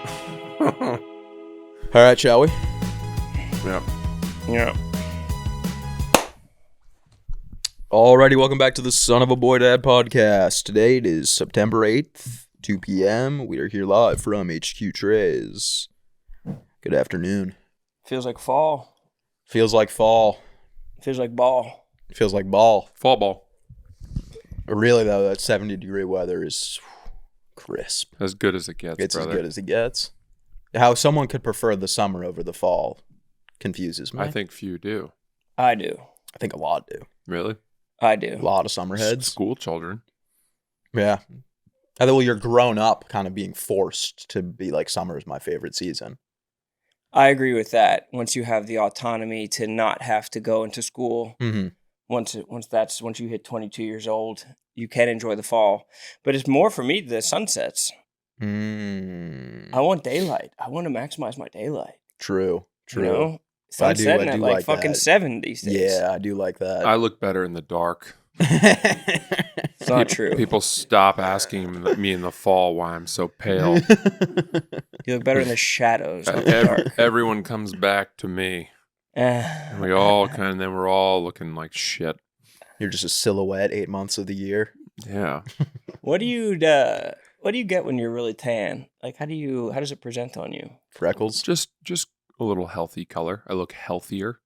All right, shall we? Yeah. Alrighty, welcome back to the Son of a Boy Dad podcast. Today it is September 8th, 2 p.m. We are here live from HQ Trays. Good afternoon. Feels like fall. Feels like fall. Feels like ball. Feels like ball. Fall ball. Really, though, that 70-degree weather is crisp. As good as it gets, It's brother. as good as it gets. How someone could prefer the summer over the fall confuses me. I think few do. I do. I think a lot do. Really? I A do. lot of summer heads. School children. Yeah. I think, well, you're grown up kind of being forced to be like, summer is my favorite season. I agree with that. Once you have the autonomy to not have to go into school, Mm-hmm. once you hit 22 years old, you can enjoy the fall. But it's more for me the sunsets. I want daylight. I want to maximize my daylight. True. You know? I do Sunsetting at like like fucking that. 7 these days. Yeah, I do like that. I look better in the dark. It's not true. People stop asking me in the fall why I'm so pale. You look better in the shadows. Of the dark. Everyone comes back to me. And we all then we're all looking like shit. You're just a silhouette 8 months of the year. Yeah. What do you get when you're really tan? Like how does it present on you? Freckles. Just a little healthy color. I look healthier.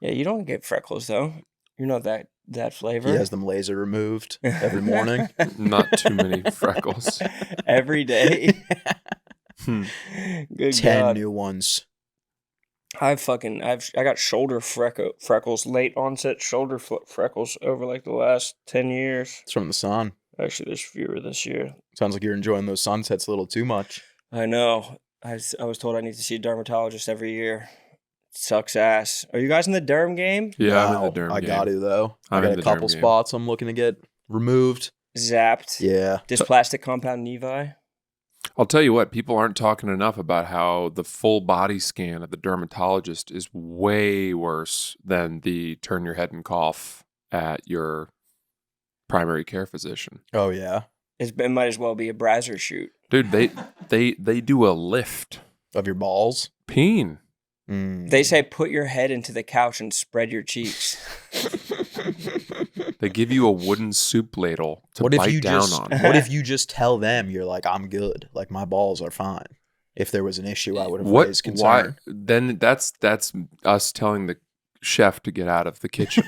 Yeah, you don't get freckles though. You're not that flavor. He has them laser removed every morning. Not too many freckles. Every day. Good 10 God. new ones. I got shoulder freckles, late onset shoulder freckles over like the last 10 years. It's from the sun. Actually, there's fewer this year. Sounds like you're enjoying those sunsets a little too much. I know. I was told I need to see a dermatologist every year. Sucks ass. Are you guys in the derm game? Yeah, I'm Wow, in the derm I game. got to, though. I'm I got in a the couple derm game. spots I'm looking to get removed. Zapped. Yeah. Dysplastic compound nevi. I'll tell you what, people aren't talking enough about how the full body scan of the dermatologist is way worse than the turn your head and cough at your primary care physician. Oh, yeah. It might as well be a Brazzer shoot. Dude, they do a lift. Of your balls. Peen. They say put your head into the couch and spread your cheeks. They give you a wooden soup ladle to What if bite you down just on. What if you just tell them you're like, I'm good, like my balls are fine? If there was an issue, I would have raised concern. Why? Then that's us telling the chef to get out of the kitchen.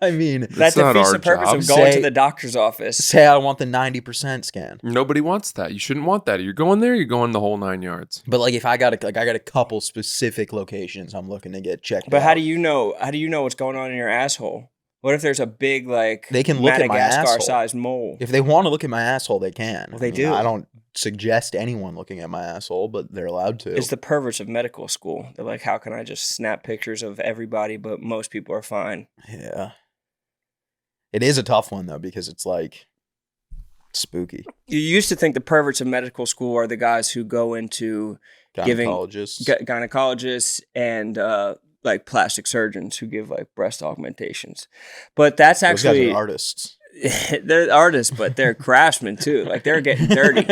I mean, That That's not defeats our the purpose job. of going Say- to the doctor's office. say I want the 90% scan. Nobody wants that. You shouldn't want that. You're going there, you're going the whole 9 yards. But like, if I got a couple specific locations I'm looking to get checked. But out. how do you know what's going on in your asshole? What if there's a big like They can look at my asshole. Madagascar-sized mole? If they want to look at my asshole, they can. Well, they I mean, do. I don't suggest anyone looking at my asshole, but they're allowed to. It's the perverts of medical school. They're like, how can I just snap pictures of everybody, but most people are fine? Yeah. It is a tough one though, because it's like spooky. You used to think the perverts of medical school are the guys who go into giving Gynecologists. gynecologists and like plastic surgeons who give like breast augmentations. But that's Those actually guys are artists. they're artists, but they're craftsmen too. Like they're getting dirty.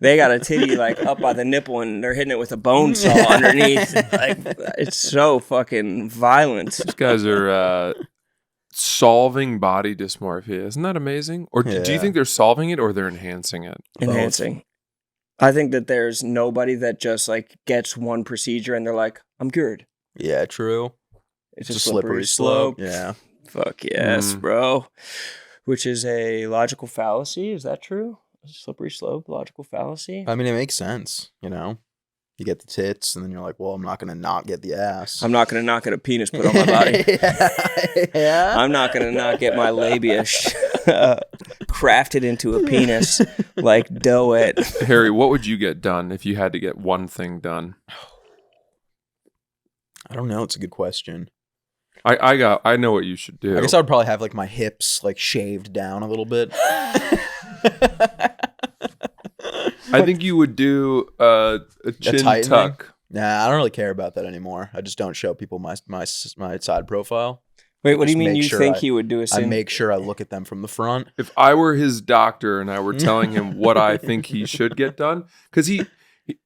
They got a titty like up by the nipple and they're hitting it with a bone saw underneath. Like it's so fucking violent. These guys are solving body dysmorphia. Isn't that amazing? Or do Yeah. you think they're solving it or they're enhancing it? Enhancing. I think that there's nobody that just like gets one procedure and they're like, I'm cured. Yeah, true. It's a slippery slope. Yeah. Fuck yes, bro. Which is a logical fallacy. Is that true? A slippery slope, logical fallacy? I mean, it makes sense, you know? You get the tits, and then you're like, well, I'm not going to not get the ass. I'm not going to not get a penis put on my body. Yeah. I'm not going to not get my labia crafted into a penis like Doet. Harry, what would you get done if you had to get one thing done? I don't know. It's a good question. I know what you should do. I guess I would probably have like my hips like shaved down a little bit. I think you would do a chin tightening? tuck. Nah, I don't really care about that anymore. I just don't show people my side profile. Wait, what do you Just mean make you sure think I- he would do a I sin? make sure I look at them from the front. If I were his doctor and I were telling him what I think he should get done, because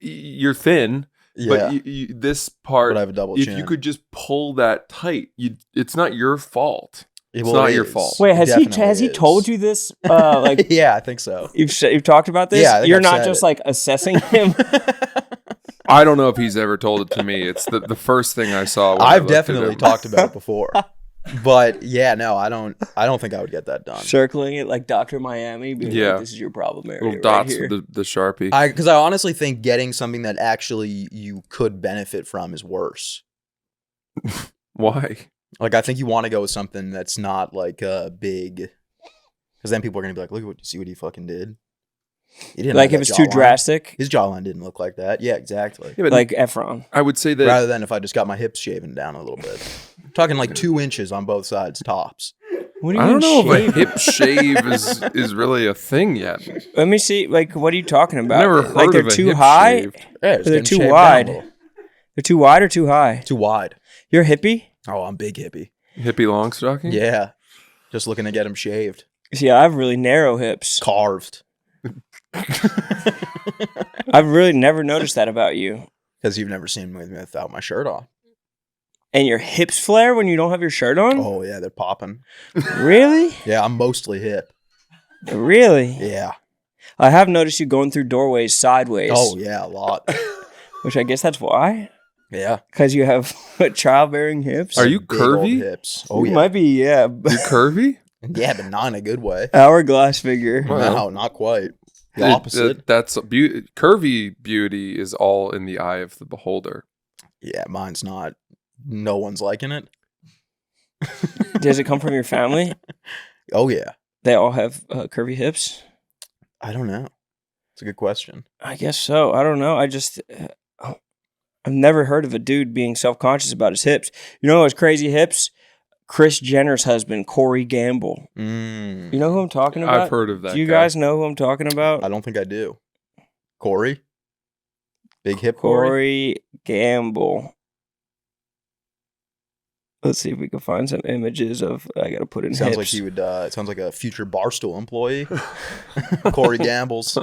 You're thin, Yeah. but this part, But I have a double if chin. you could just pull that tight, it's not your fault. It's Well, not it your is. fault. Wait, has he Definitely has he is. told you this? Like Yeah, I think so. you've talked about this? Yeah, I think You're I've not said just it. like assessing him. I don't know if he's ever told it to me. It's the first thing I saw. When I I've looked at definitely him. talked about it before. But yeah, no, I don't think I would get that done. Circling it like Dr. Miami, being Yeah. like, this is your problem area Little right dots here. with the Sharpie. Because I honestly think getting something that actually you could benefit from is worse. Why? Like, I think you want to go with something that's not like big, because then people are gonna be like, "Look at what you see what he fucking did." He didn't Like have if that it's too jawline. drastic, His jawline didn't look like that. Yeah, exactly. Yeah, but like Efron. I would say that Rather than if I just got my hips shaven down a little bit. I'm talking like 2 inches on both sides tops. What do you I mean don't know if a shave? hip shave is really a thing yet. Let me see. Like, what are you talking about? Never like heard they're of a too hip high. shave. Yeah, it's They're getting too shaved down a wide. little. They're too wide or too high. Too wide. You're a hippie. Oh, I'm big hippie. Hippie long stocking? Yeah, just looking to get him shaved, See, I have really narrow hips. carved. I've really never noticed that about you. Because you've never seen me without my shirt on. And your hips flare when you don't have your shirt on? Oh yeah, they're popping. Really? Yeah, I'm mostly hip. Really? Yeah. I have noticed you going through doorways sideways. Oh yeah, a lot. Which I guess that's why. Yeah. Because you have childbearing hips. Are you Big old curvy? hips. Oh You yeah. might be, yeah. You curvy? Yeah, but not in a good way. Hourglass figure. Well, No, not quite. The opposite. That's curvy beauty is all in the eye of the beholder. Yeah, mine's not. No one's liking it. Does it come from your family? Oh yeah. They all have curvy hips? I don't know. It's a good question. I guess so. I don't know. I've never heard of a dude being self-conscious about his hips. You know what's crazy hips? Kris Jenner's husband, Corey Gamble. Mm, You know who I'm talking about? I've heard of that. Do you guy. guys know who I'm talking about? I don't think I do. Corey? Big hip Corey? Corey Gamble. Let's see if we can find some images of. I gotta put in Sounds hips. like he would. It sounds like a future Barstool employee. Corey Gambles.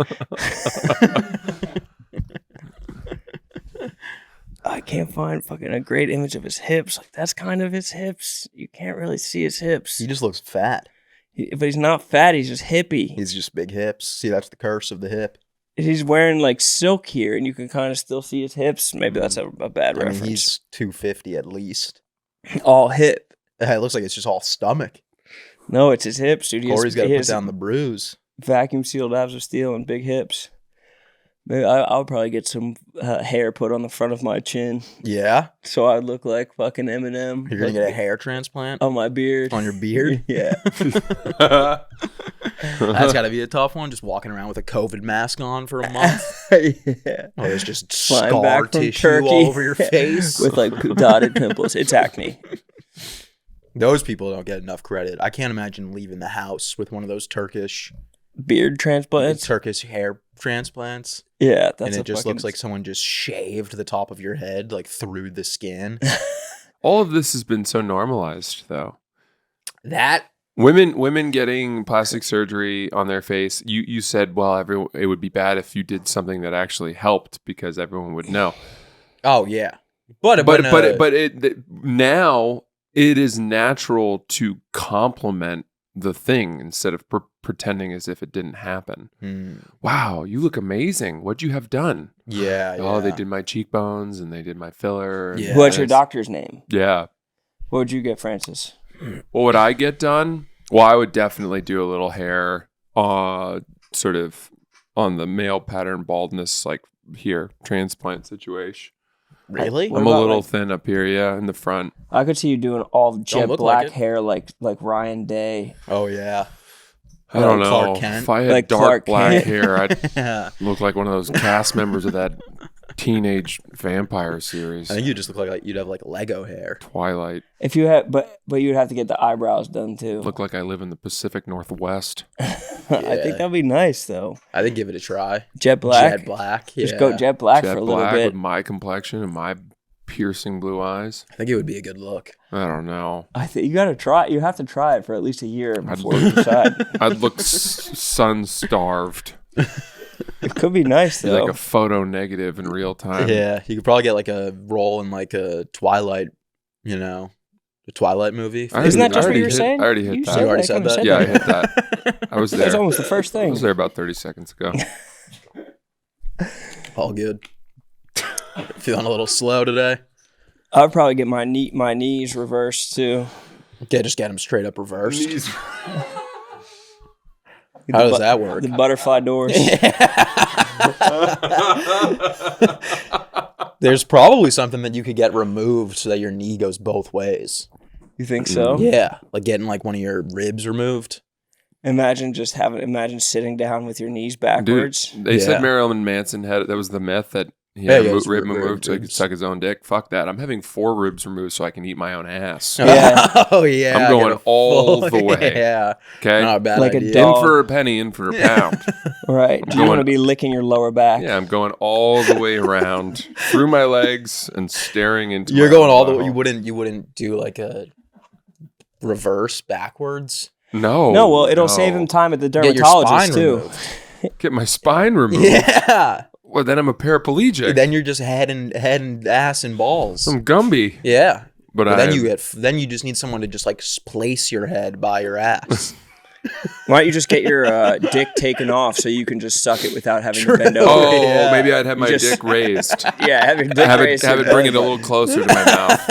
I can't find fucking a great image of his hips. Like that's kind of his hips. You can't really see his hips. He just looks fat. But he's not fat. He's just hippie. He's just big hips. See, that's the curse of the hip. He's wearing like silk here, and you can kind of still see his hips. Maybe that's a bad I mean, reference. he's 250 at least. All hip. It looks like it's just all stomach. No, it's his hips, dude. Corey's got to he put has down the bruise. vacuum sealed abs of steel and big hips. Maybe I'll probably get some hair put on the front of my chin, Yeah? so I look like fucking Eminem. You're going to get a hair transplant on my beard. on your beard? Yeah. That's got to be a tough one, just walking around with a COVID mask on for a month. Yeah. Oh, there's just Flying scar back from tissue Turkey all over your face. with like dotted pimples. It's acne. Those people don't get enough credit. I can't imagine leaving the house with one of those Turkish Beard transplants. hair transplants. Yeah, that's And a it just fucking- looks like someone just shaved the top of your head, like through the skin. All of this has been so normalized, though. That Women getting plastic surgery on their face. You said, well, it would be bad if you did something that actually helped because everyone would know. Oh yeah, but now it is natural to compliment the thing instead of pretending as if it didn't happen. Wow, you look amazing. What'd you have done? Yeah. Oh, they did my cheekbones and they did my filler. and Yeah. What's your this. doctor's name? Yeah. What would you get, Francis? What would I get done? Well, I would definitely do a little hair, sort of on the male pattern baldness, like here, transplant situation. Really? What I'm a about, little like- thin up here, yeah, in the front. I could see you doing all jet look black like it. hair like Ryan Day. Oh yeah. I don't know. Clark Kent? If I had Like dark Clark black Kent. hair, I'd I look like one of those cast members of that teenage vampire series, think you just look like you'd have like Lego hair. Twilight. If you had, but you'd have to get the eyebrows done too. Look like I live in the Pacific Northwest. I Yeah. think that'd be nice though. I think give it a try. Jet black. Jet black. Yeah. Just go jet black Jet for a little black bit. with my complexion and my piercing blue eyes. I think it would be a good look. I don't know. I think you gotta try. You have to try it for at least a year before you decide. I'd look sun starved. It could be nice Be though. like a photo negative in real time. Yeah, you could probably get like a role in like a Twilight, the Twilight movie. Isn't that just what you were hit, saying? I already hit You that. said You already that, said kinda that? Yeah, I that. hit that. I was there. That's almost the first I thing. was there about 30 seconds ago. All good. Feeling a little slow today. I'd probably get my knees reversed too. Okay, just get them straight up reversed. Get How the does that work? The butterfly doors. There's probably something that you could get removed so that your knee goes both ways. You think so? Yeah, like getting like one of your ribs removed. Imagine sitting down with your knees backwards. Dude, they said Marilyn Manson that was the myth that he had a rib removed so he could suck his own dick. Fuck that. I'm having 4 ribs removed so I can eat my own ass. Yeah. Oh yeah. I'm going all the way. Yeah. Okay. Not a bad Like a idea. dog. In for a penny, in for a pound. Right. Do you want to be licking your lower back? Yeah, I'm going all the way around through my legs and staring into. You're my going own all the way. butthole. You wouldn't do like a reverse backwards. No. No, well, it'll save him time at the Get your dermatologist spine too. removed. Get my spine removed. Yeah. Well, then I'm a paraplegic. Then you're just head and ass and balls. I'm Gumby. Yeah. But then you just need someone to just like place your head by your ass. Why don't you just get your dick taken off so you can just suck it without having to bend over? Oh, Yeah. maybe I'd have my just- dick raised. Yeah, have your dick raised. Have it bring it a little closer to my mouth.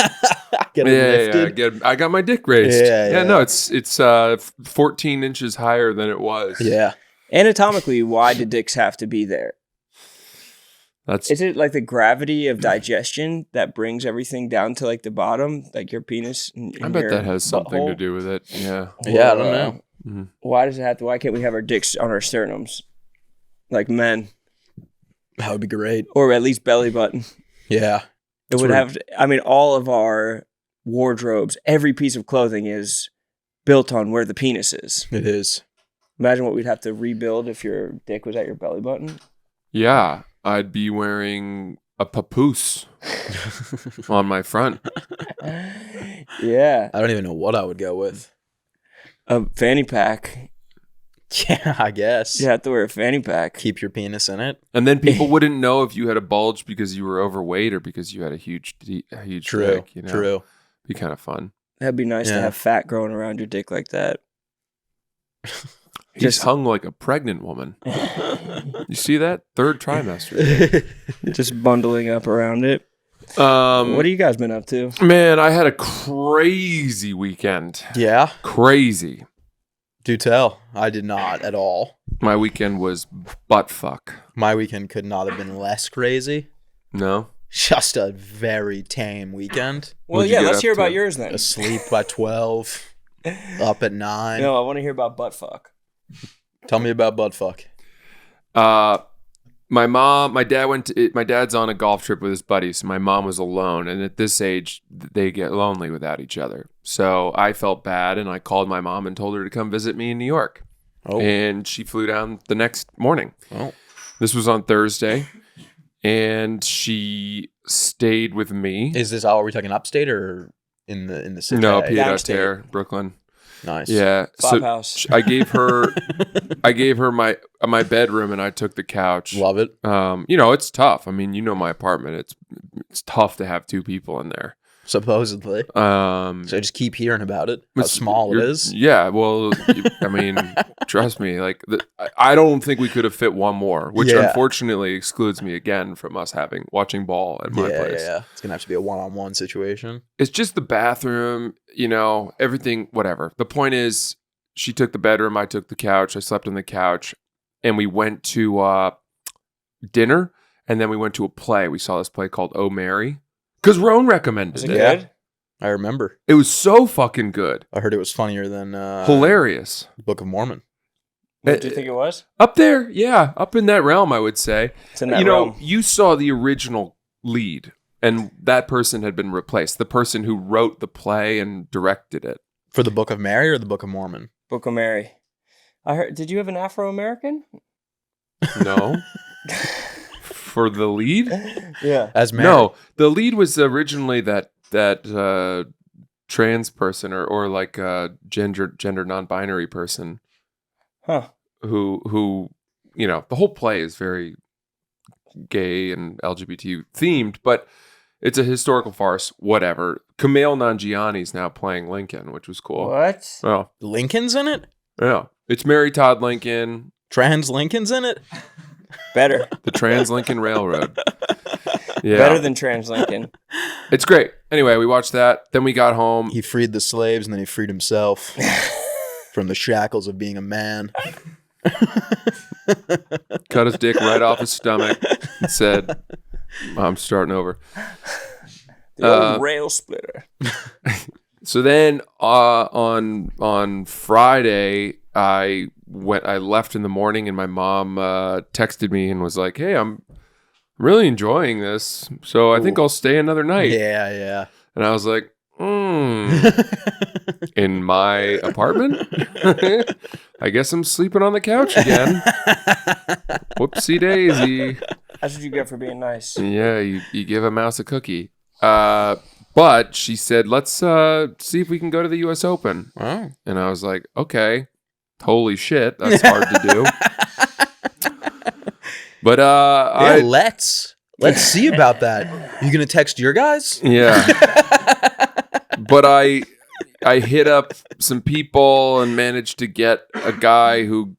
Get it lifted. I got my dick raised. Yeah. No, it's 14 inches higher than it was. Yeah. Anatomically, why do dicks have to be there? That's Is it like the gravity of digestion that brings everything down to like the bottom, like your penis? I bet that has something to do with it. Yeah. Yeah, I don't know. Why does it have to? Why can't we have our dicks on our sternums, like men, That would be great. or at least belly button? Yeah. It would have. I mean, all of our wardrobes, every piece of clothing is built on where the penis is. It is. Imagine what we'd have to rebuild if your dick was at your belly button. Yeah. I'd be wearing a papoose on my front. Yeah, I don't even know what I would go with. a fanny pack. Yeah, I guess. You have to wear a fanny pack. Keep your penis in it. And then people wouldn't know if you had a bulge because you were overweight or because you had a huge True. dick. True. Be kind of fun. That'd be nice to Yeah. have fat growing around your dick like that. He's Just- hung like a pregnant woman. You see that? 3rd trimester. Just bundling up around it. What have you guys been up to? Man, I had a crazy weekend. Yeah. Crazy. Do tell. I did not at all. My weekend was butt fuck. My weekend could not have been less crazy. No? Just a very tame weekend. Well, What'd you yeah, get let's up hear to? about yours then. Asleep by 12. Up at 9. No, I want to hear about butt fuck. Tell me about butt fuck. My dad's on a golf trip with his buddies. So my mom was alone. And at this age, they get lonely without each other. So I felt bad and I called my mom and told her to come visit me in New York. Oh. And she flew down the next morning. Oh. This was on Thursday. And she stayed with me. Is this are we talking upstate or in the city? No, Pied à Downstate. Terre, Brooklyn. Nice. Yeah. Flophouse. I gave her my bedroom and I took the couch. Love it. It's tough. I mean, you know my apartment. It's tough to have 2 people in there. Supposedly. So I just keep hearing about it. How small it is. Yeah. Well, I mean, trust me. Like, I don't think we could have fit one more, which Yeah. unfortunately excludes me again from us watching ball at my place. Yeah. It's gonna have to be a one-on-one situation. It's just the bathroom, everything, whatever. The point is, she took the bedroom, I took the couch, I slept on the couch, and we went to dinner, and then we went to a play. We saw this play called Oh Mary, because Roan recommended Is it. it Yeah. good? I remember. It was so fucking good. I heard it was funnier than Hilarious. Book of Mormon. What do you think it was? Up there, yeah, up in that realm, I would say. It's in that realm. You saw the original lead, and that person had been replaced. The person who wrote the play and directed it. For the Book of Mary or the Book of Mormon? Book of Mary. I heard. Did you have an Afro-American? No. For the lead? Yeah. As Mary. No, the lead was originally that trans person or like a gender non-binary person Huh. who the whole play is very gay and LGBT themed, but it's a historical farce. Whatever. Kumail Nanjiani's now playing Lincoln, which was cool. What? Oh, Lincoln's in it? yeah. It's Mary Todd Lincoln. Trans Lincoln's in it? Better. The Trans Lincoln Railroad. Yeah. Better than Trans Lincoln. It's great. Anyway, we watched that. Then we got home. He freed the slaves and then he freed himself from the shackles of being a man. Cut his dick right off his stomach and said, I'm starting over. The old rail splitter. So then on Friday, I left in the morning and my mom texted me and was like, hey, I'm really enjoying this. So I think I'll stay another night. Yeah. And I was like, in my apartment? I guess I'm sleeping on the couch again. Whoopsie daisy. That's what you get for being nice. Yeah, you give a mouse a cookie. But she said, let's see if we can go to the U.S. Open. Wow. And I was like, okay. Holy shit, that's hard to do. But let's see about that. You gonna text your guys? Yeah. But I hit up some people and managed to get a guy who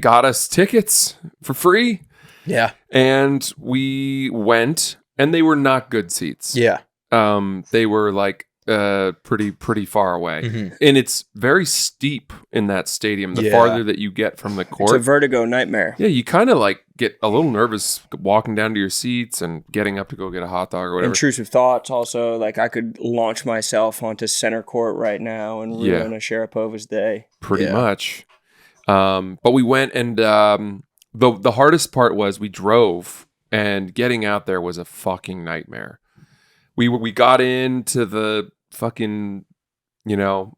got us tickets for free. Yeah. And we went, and they were not good seats. Yeah. They were like pretty far away. Mm-hmm. And it's very steep in that stadium, the farther that you get from the court. It's a vertigo nightmare. Yeah, you kind of like get a little nervous walking down to your seats and getting up to go get a hot dog or whatever. Intrusive thoughts also. Like I could launch myself onto center court right now and ruin a Sharapova's day. Pretty much. But we went and the hardest part was we drove and getting out there was a fucking nightmare. We got into the fucking,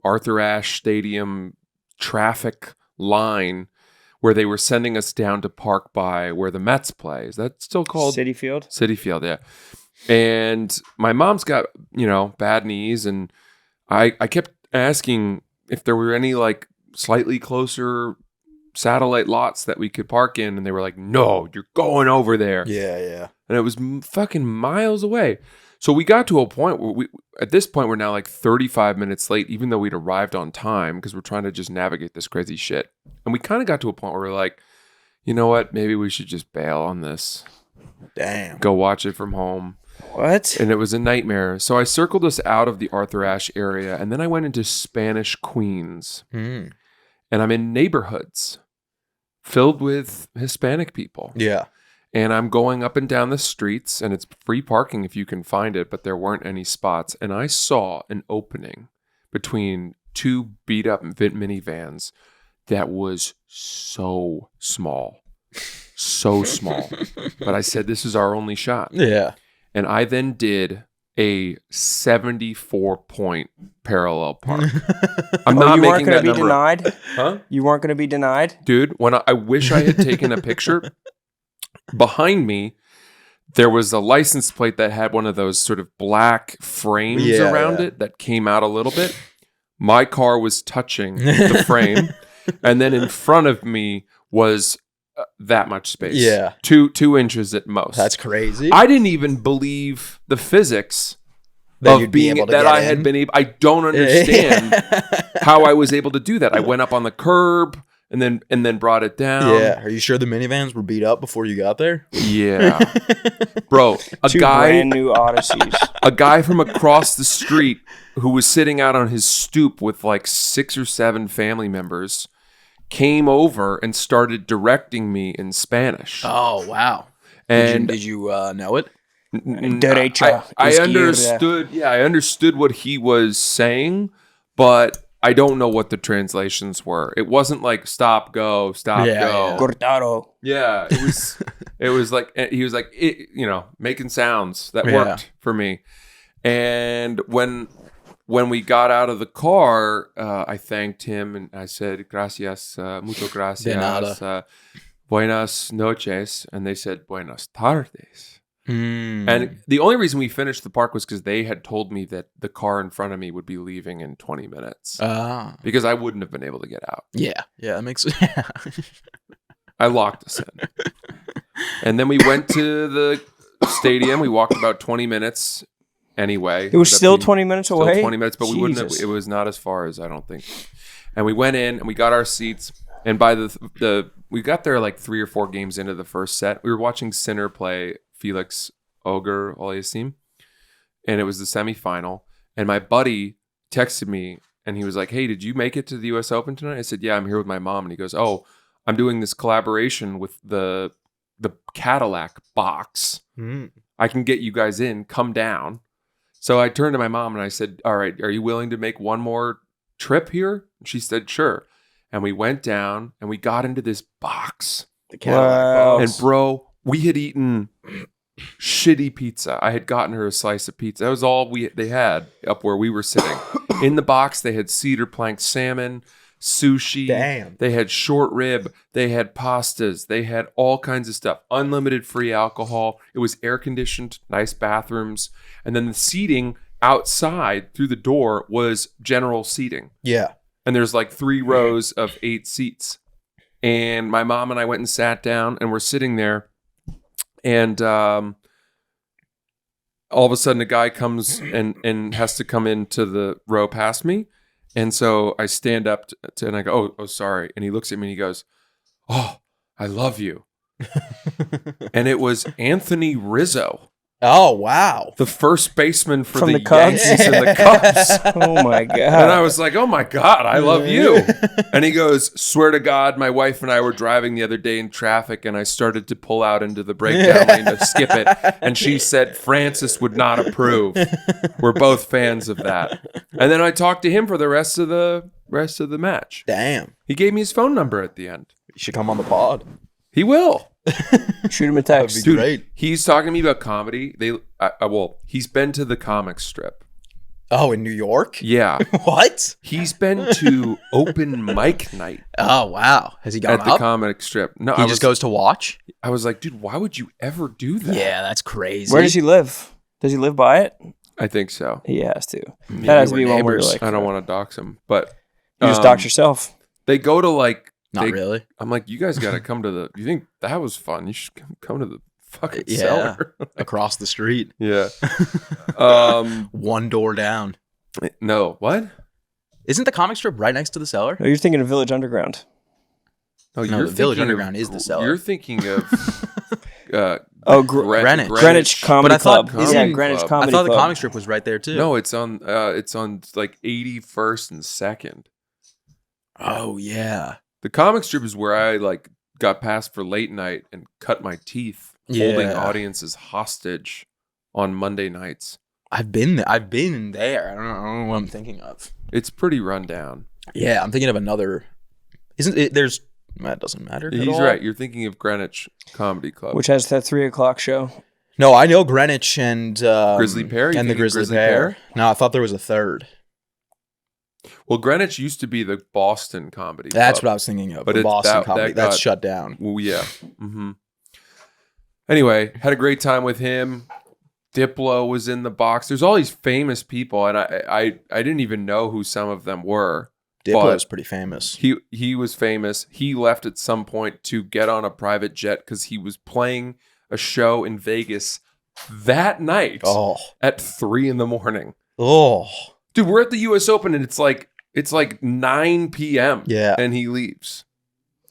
Arthur Ashe Stadium traffic line where they were sending us down to park by where the Mets play. Is that still called? Citi Field? Citi Field, yeah. And my mom's got, bad knees. And I kept asking if there were any like slightly closer satellite lots that we could park in. And they were like, no, you're going over there. Yeah. And it was fucking miles away. So we got to a point where at this point, we're now like 35 minutes late, even though we'd arrived on time because we're trying to just navigate this crazy shit. And we kind of got to a point where we're like, you know what? Maybe we should just bail on this. Damn. Go watch it from home. What? And it was a nightmare. So I circled us out of the Arthur Ashe area, and then I went into Spanish Queens. And I'm in neighborhoods filled with Hispanic people. Yeah. And I'm going up and down the streets, and it's free parking if you can find it, but there weren't any spots. And I saw an opening between two beat-up minivans that was so small. So small. But I said, this is our only shot. Yeah. And I then did a 74-point parallel park. I'm not you weren't making going that to be number up. denied? Huh? You weren't going to be denied? Dude, when I wish I had taken a picture. Behind me, there was a license plate that had one of those sort of black frames around it that came out a little bit. My car was touching the frame. And then in front of me was that much space. Yeah. 2 inches at most. That's crazy. I didn't even believe the physics That of you'd be being able to that get I in. had been able. I don't understand how I was able to do that. I went up on the curb and then brought it down. Yeah. Are you sure the minivans were beat up before you got there? Yeah. Bro, Two brand new Odysseys. a guy from across the street who was sitting out on his stoop with like 6 or 7 family members came over and started directing me in Spanish. Oh, wow. And did you know it? Derecha. I izquierda. understood. Yeah, I understood what he was saying, but I don't know what the translations were. It wasn't like stop, go, stop, Yeah, go. yeah. Cortado. Yeah, it was. It was like he was like making sounds that worked for me. And when we got out of the car, I thanked him and I said gracias, mucho gracias, De nada. Buenas noches, and they said buenas tardes. Mm. And the only reason we finished the park was because they had told me that the car in front of me would be leaving in 20 minutes Ah. because I wouldn't have been able to get out. Yeah. Yeah, that makes I locked us in. And then we went to the stadium. We walked about 20 minutes anyway. It was still 20 minutes away? 20 minutes, but we wouldn't have, it was not as far as I don't think. And we went in and we got our seats. And by we got there like 3 or 4 games into the first set. We were watching Sinner play Felix Auger Aliassime. And it was the semifinal. And my buddy texted me and he was like, hey, did you make it to the US Open tonight? I said, yeah, I'm here with my mom. And he goes, oh, I'm doing this collaboration with the Cadillac box. I can get you guys in. Come down. So I turned to my mom and I said, all right, are you willing to make one more trip here? And she said, sure. And we went down and we got into this box. The Cadillac box. And bro, we had eaten shitty pizza. I had gotten her a slice of pizza. That was all they had up where we were sitting. In the box, they had cedar plank salmon, sushi. Damn. They had short rib. They had pastas. They had all kinds of stuff. Unlimited free alcohol. It was air conditioned, nice bathrooms. And then the seating outside through the door was general seating. Yeah. And there's like 3 rows of 8 seats. And my mom and I went and sat down and we're sitting there. And all of a sudden a guy comes and has to come into the row past me. And so I stand up and I go, oh, sorry. And he looks at me and he goes, oh, I love you. And it was Anthony Rizzo. Oh, wow. The first baseman for From the the Cubs? Yankees and the Cubs. Oh my God. And I was like, oh my God, I love you. And he goes, swear to God, my wife and I were driving the other day in traffic and I started to pull out into the breakdown lane to skip it. And she said, Francis would not approve. We're both fans of that. And then I talked to him for the rest of the match. Damn. He gave me his phone number at the end. You should come on the pod. He will. Shoot him a text. That'd be great. He's talking to me about comedy. He's been to the comic strip. Oh, in New York? Yeah. What? He's been to open mic night Oh, wow. Has he gone at the up? comic strip. No, He just goes to watch? I was like, dude, why would you ever do that? Yeah, that's crazy. Where does he live? Does he live by it? I think so. He has to. Yeah, That has to we're be one where you're neighbors. like, I don't want to dox him, but you just dox yourself. They go to like. Not really. I'm like, you guys got to come to the. You think that was fun? You should come to the fucking Yeah. cellar. Across the street. Yeah. One door down. No. What? Isn't the comic strip right next to the cellar? No, you're thinking of Village Underground. No, No, you're the Village thinking Underground is the cellar. You're thinking of. Greenwich. Greenwich Comedy But I thought- Club. isn't- Yeah, Greenwich I I Comedy thought the Club. comic strip was right there too. No, it's on like 81st and 2nd. Oh, yeah. The comic strip is where I like got passed for late night and cut my teeth holding Yeah. audiences hostage on Monday nights. I've been there. I don't know what I'm thinking of. It's pretty run down. Yeah, I'm thinking of another. Isn't it? That doesn't matter. at He's all. right. You're thinking of Greenwich Comedy Club. Which has that 3:00 show. No, I know Greenwich and Grizzly Pear? You and the thinking Grizzly, Grizzly Pear. Pear? No, I thought there was a third. Well, Greenwich used to be the Boston Comedy That's Club. what I was thinking of. But the it- Boston that comedy. got- That's shut down. Well, yeah. Mm-hmm. Anyway, had a great time with him. Diplo was in the box. There's all these famous people, and I didn't even know who some of them were. Diplo's pretty famous. He was famous. He left at some point to get on a private jet because he was playing a show in Vegas that night Oh, at 3 a.m. oh, Dude, we're at the US Open and it's like 9 p.m. yeah. and he leaves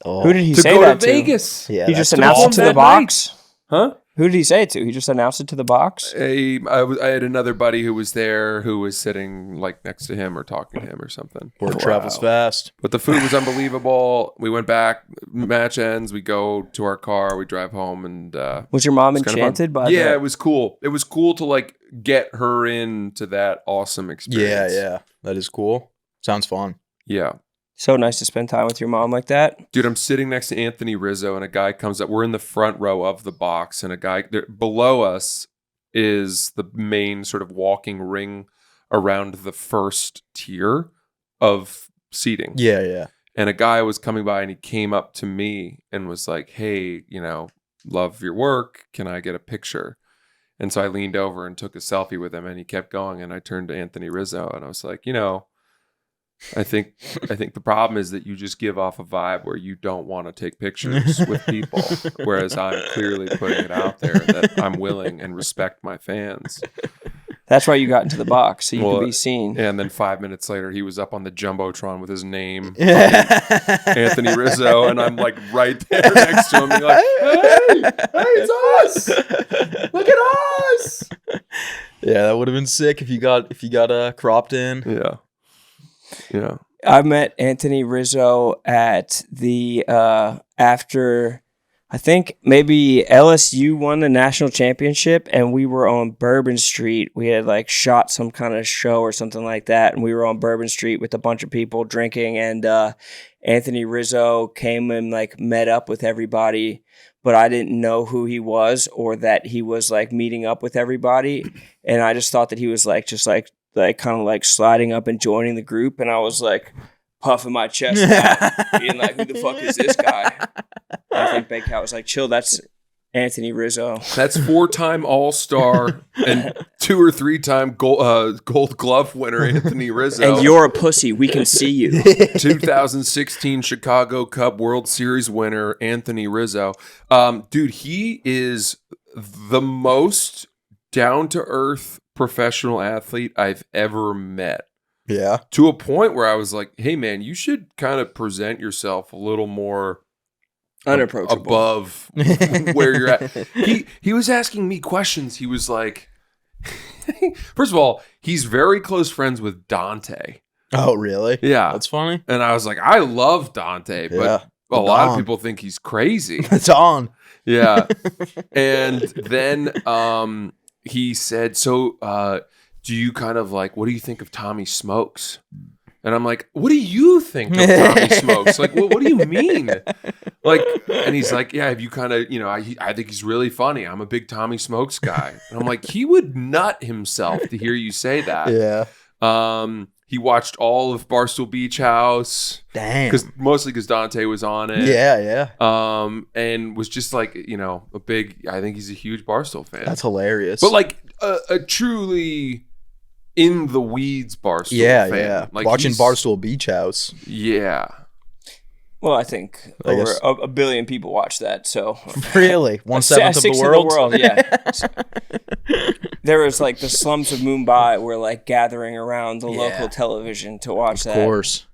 Oh. Who did he to say go that to to? Vegas. Yeah, He that's just announced home it to the that box? Huh? Who did he say it to? He just announced it to the box? I had another buddy who was there who was sitting like next to him or talking to him or something. Word travels fast. But the food was unbelievable. We went back. Match ends. We go to our car. We drive home, and Was your mom it's kind of fun. enchanted by Yeah, that? it was cool. It was cool to like get her into that awesome Yeah, experience. yeah. That is cool. Sounds fun. Yeah. So nice to spend time with your mom like that. Dude, I'm sitting next to Anthony Rizzo, and a guy comes up. We're in the front row of the box, and a guy there, below us is the main sort of walking ring around the first tier of seating. Yeah, yeah. And a guy was coming by, and he came up to me and was like, hey, love your work. Can I get a picture? And so I leaned over and took a selfie with him, and he kept going. And I turned to Anthony Rizzo, and I was like, I think the problem is that you just give off a vibe where you don't want to take pictures with people, whereas I'm clearly putting it out there that I'm willing and respect my fans. That's why you got into the box, so you could be seen. And then 5 minutes later, he was up on the Jumbotron with his name, Anthony Rizzo, and I'm like right there next to him, being like, hey, it's us! Look at us! Yeah, that would have been sick if you got cropped in. Yeah. I met Anthony Rizzo at the after. I think maybe LSU won the national championship and we were on Bourbon Street. We had like shot some kind of show or something like that. And we were on Bourbon Street with a bunch of people drinking, and Anthony Rizzo came and like met up with everybody, but I didn't know who he was or that he was like meeting up with everybody. And I just thought that he was like, just like kind of like sliding up and joining the group. And I was like puffing my chest out, being like, who the fuck is this guy? I think Big Cat was like, chill, that's Anthony Rizzo. That's 4-time All-Star and 2 or 3-time Gold Glove winner Anthony Rizzo. And you're a pussy. We can see you. 2016 Chicago Cup World Series winner Anthony Rizzo. Dude, he is the most down-to-earth professional athlete I've ever met. Yeah. To a point where I was like, hey, man, you should kind of present yourself a little more unapproachable above where you're at. He was asking me questions. He was like, first of all, he's very close friends with Dante. Oh, really? Yeah. That's funny. And I was like, I love Dante, but a lot of people think he's crazy. It's on. Yeah. And then he said, so do you kind of like, what do you think of Tommy Smokes? And I'm like, what do you think of Tommy Smokes? Like, what do you mean? Like, and he's like, yeah, have you kind of, I think he's really funny. I'm a big Tommy Smokes guy. And I'm like, he would nut himself to hear you say that. Yeah. He watched all of Barstool Beach House. Damn. Mostly because Dante was on it. Yeah. And was just like, a big, I think he's a huge Barstool fan. That's hilarious. But like a truly in the weeds Barstool fan. Yeah. Like watching Barstool Beach House. Yeah. Well, I think over a billion people watch that. So really, 1/7 of the world. Yeah. There was like the slums of Mumbai were like gathering around the local television to watch that. Of course.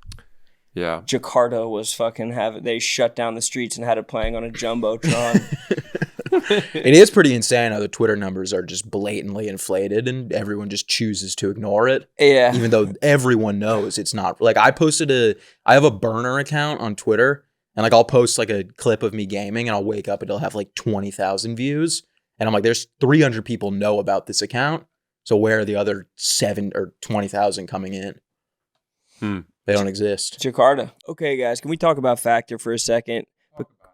Yeah. Jakarta was fucking they shut down the streets and had it playing on a Jumbotron. It is pretty insane how the Twitter numbers are just blatantly inflated and everyone just chooses to ignore it. Yeah. Even though everyone knows it's not. Like I have a burner account on Twitter and like I'll post like a clip of me gaming and I'll wake up and it'll have like 20,000 views. And I'm like, there's 300 people know about this account. So where are the other 7 or 20,000 coming in? They don't exist. Jakarta. Okay, guys, can we talk about Factor for a second?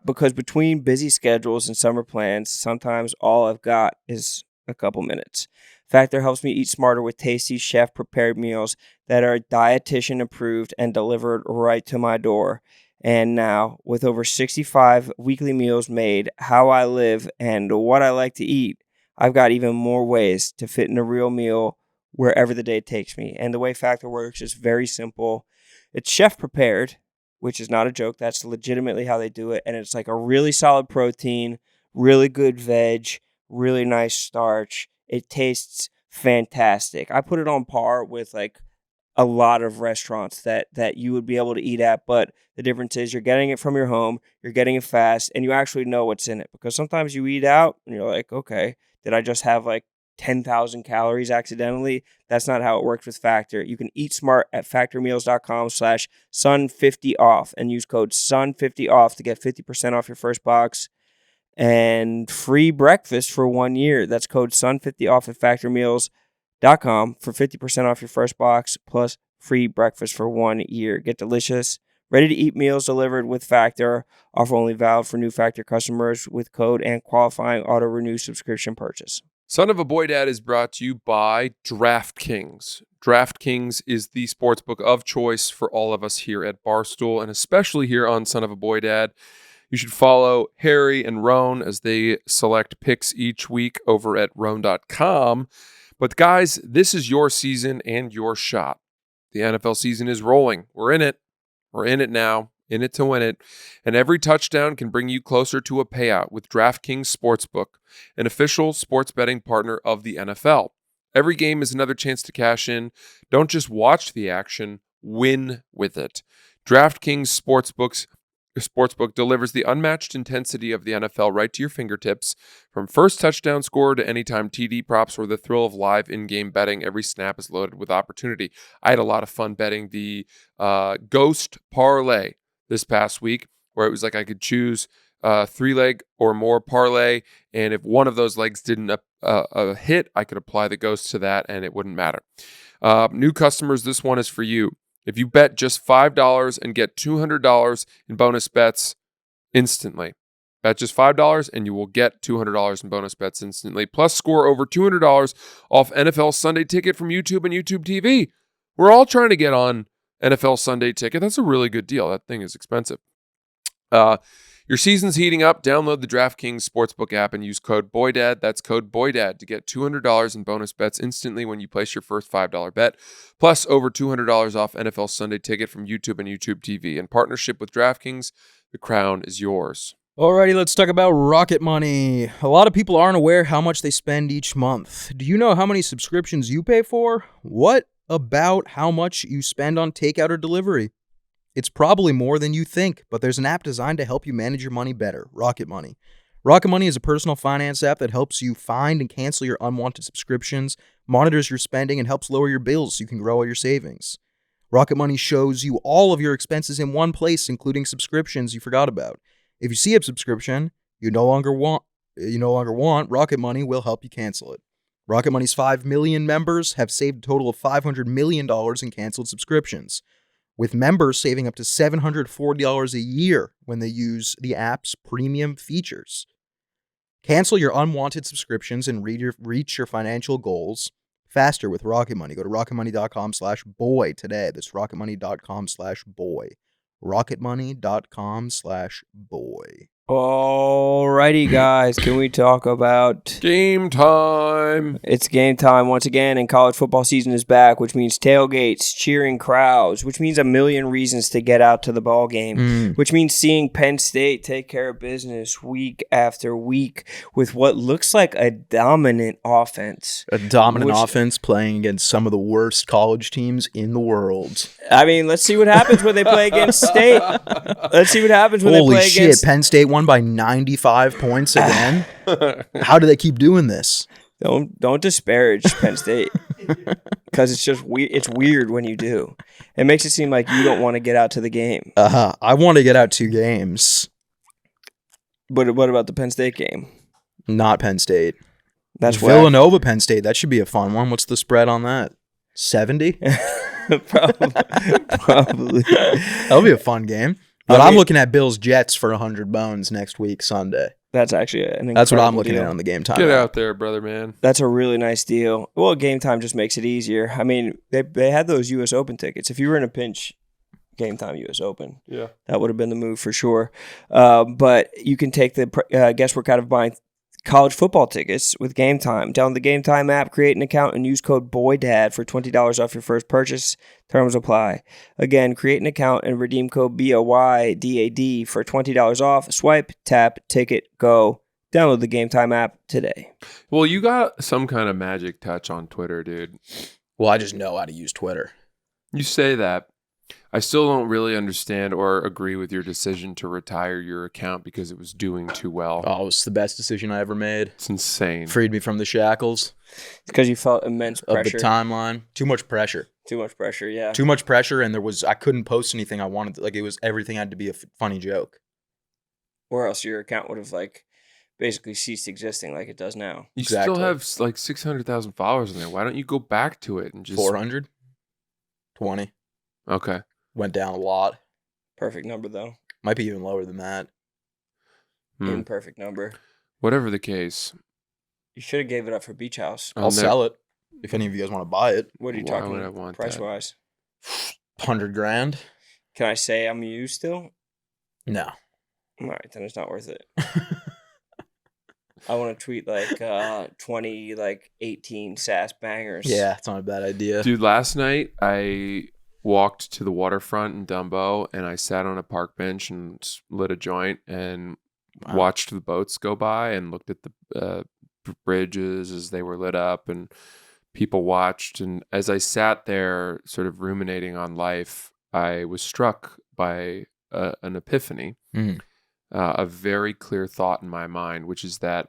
Because between busy schedules and summer plans, sometimes all I've got is a couple minutes. Factor helps me eat smarter with tasty chef-prepared meals that are dietitian approved and delivered right to my door. And now, with over 65 weekly meals made, how I live, and what I like to eat, I've got even more ways to fit in a real meal wherever the day takes me. And the way Factor works is very simple. It's chef-prepared, which is not a joke. That's legitimately how they do it. And it's like a really solid protein, really good veg, really nice starch. It tastes fantastic. I put it on par with like a lot of restaurants that you would be able to eat at, but the difference is you're getting it from your home, you're getting it fast, and you actually know what's in it. Because sometimes you eat out and you're like, okay, did I just have like 10,000 calories accidentally? That's not how it works with Factor. You can eat smart at factormeals.com/sun50off and use code sun50off to get 50% off your first box and free breakfast for 1 year. That's code sun50off at factormeals.com for 50% off your first box plus free breakfast for 1 year. Get delicious, ready to eat meals delivered with Factor. Offer only valid for new Factor customers with code and qualifying auto renew subscription purchase. Son of a Boy Dad is brought to you by DraftKings. DraftKings is the sportsbook of choice for all of us here at Barstool, and especially here on Son of a Boy Dad. You should follow Harry and Roan as they select picks each week over at roan.com. But guys, this is your season and your shot. The NFL season is rolling. We're in it. We're in it now. In it to win it. And every touchdown can bring you closer to a payout with DraftKings Sportsbook, an official sports betting partner of the NFL. Every game is another chance to cash in. Don't just watch the action, win with it. DraftKings Sportsbook delivers the unmatched intensity of the NFL right to your fingertips. From first touchdown score to anytime TD props or the thrill of live in-game betting, every snap is loaded with opportunity. I had a lot of fun betting the Ghost Parlay this past week, where it was like I could choose a 3-leg or more parlay, and if one of those legs didn't hit, I could apply the Ghost to that, and it wouldn't matter. New customers, this one is for you. If you bet just $5 and get $200 in bonus bets instantly. Bet just $5 and you will get $200 in bonus bets instantly. Plus score over $200 off NFL Sunday Ticket from YouTube and YouTube TV. We're all trying to get on NFL Sunday Ticket. That's a really good deal. That thing is expensive. Your season's heating up. Download the DraftKings Sportsbook app and use code BOYDAD. That's code BOYDAD to get $200 in bonus bets instantly when you place your first $5 bet. Plus over $200 off NFL Sunday Ticket from YouTube and YouTube TV. In partnership with DraftKings, the crown is yours. Alrighty, let's talk about Rocket Money. A lot of people aren't aware how much they spend each month. Do you know how many subscriptions you pay for? What about how much you spend on takeout or delivery? It's probably more than you think, but there's an app designed to help you manage your money better, Rocket Money. Rocket Money is a personal finance app that helps you find and cancel your unwanted subscriptions, monitors your spending, and helps lower your bills so you can grow all your savings. Rocket Money shows you all of your expenses in one place, including subscriptions you forgot about. If you see a subscription you no longer want, Rocket Money will help you cancel it. Rocket Money's 5 million members have saved a total of $500 million in canceled subscriptions, with members saving up to $740 a year when they use the app's premium features. Cancel your unwanted subscriptions and reach your financial goals faster with Rocket Money. Go to rocketmoney.com/boy today. That's rocketmoney.com/boy. rocketmoney.com/boy. Alrighty, guys. Can we talk about Game time. It's game time once again, and college football season is back, which means tailgates, cheering crowds, which means a million reasons to get out to the ball game, which means seeing Penn State take care of business week after week with what looks like a dominant offense. A dominant offense playing against some of the worst college teams in the world. I mean, let's see what happens when they play against State. Let's see what happens when they play Holy shit, against... Penn State won by 95 points again? How do they keep doing this? Don't disparage Penn State, because it's just it's weird when you do. It makes it seem like you don't want to get out to the game. I want to get out 2 games. But what about the Penn State game? Not Penn State. That's Villanova, Penn State. That should be a fun one. What's the spread on that? 70? Probably. That'll be a fun game. But I'm looking at Bills Jets for 100 bones next week, Sunday. That's actually that's what I'm looking at on the Game Time. Get out there, brother, man. That's a really nice deal. Well, Game Time just makes it easier. I mean, they had those U.S. Open tickets. If you were in a pinch, Game Time U.S. Open. Yeah. That would have been the move for sure. But you can take the guesswork out of buying college football tickets with Game Time. Download the Game Time app, create an account, and use code BOYDAD for $20 off your first purchase. Terms apply. Again, create an account and redeem code BOYDAD for $20 off. Swipe, tap, ticket, go. Download the Game Time app today. Well, you got some kind of magic touch on Twitter, dude. Well, I just know how to use Twitter. You say that. I still don't really understand or agree with your decision to retire your account because it was doing too well. Oh, it's the best decision I ever made. It's insane. Freed me from the shackles. It's because you felt immense pressure. Of the timeline. Too much pressure. Too much pressure, yeah. Too much pressure, and I couldn't post anything I wanted. Like, it was, everything had to be a funny joke. Or else your account would have, like, basically ceased existing like it does now. You still have, like, 600,000 followers in there. Why don't you go back to it and just... 420. Okay. Went down a lot. Perfect number, though. Might be even lower than that. Imperfect number. Whatever the case. You should have gave it up for Beach House. I'll sell it if any of you guys want to buy it. What are you talking about price-wise? $100,000. Can I say I'm you still? No. All right, then it's not worth it. I want to tweet like 20, like 18 sass bangers. Yeah, it's not a bad idea. Dude, last night I walked to the waterfront in Dumbo, and I sat on a park bench and lit a joint and watched the boats go by and looked at the bridges as they were lit up, and people watched. And as I sat there sort of ruminating on life, I was struck by an epiphany, a very clear thought in my mind, which is that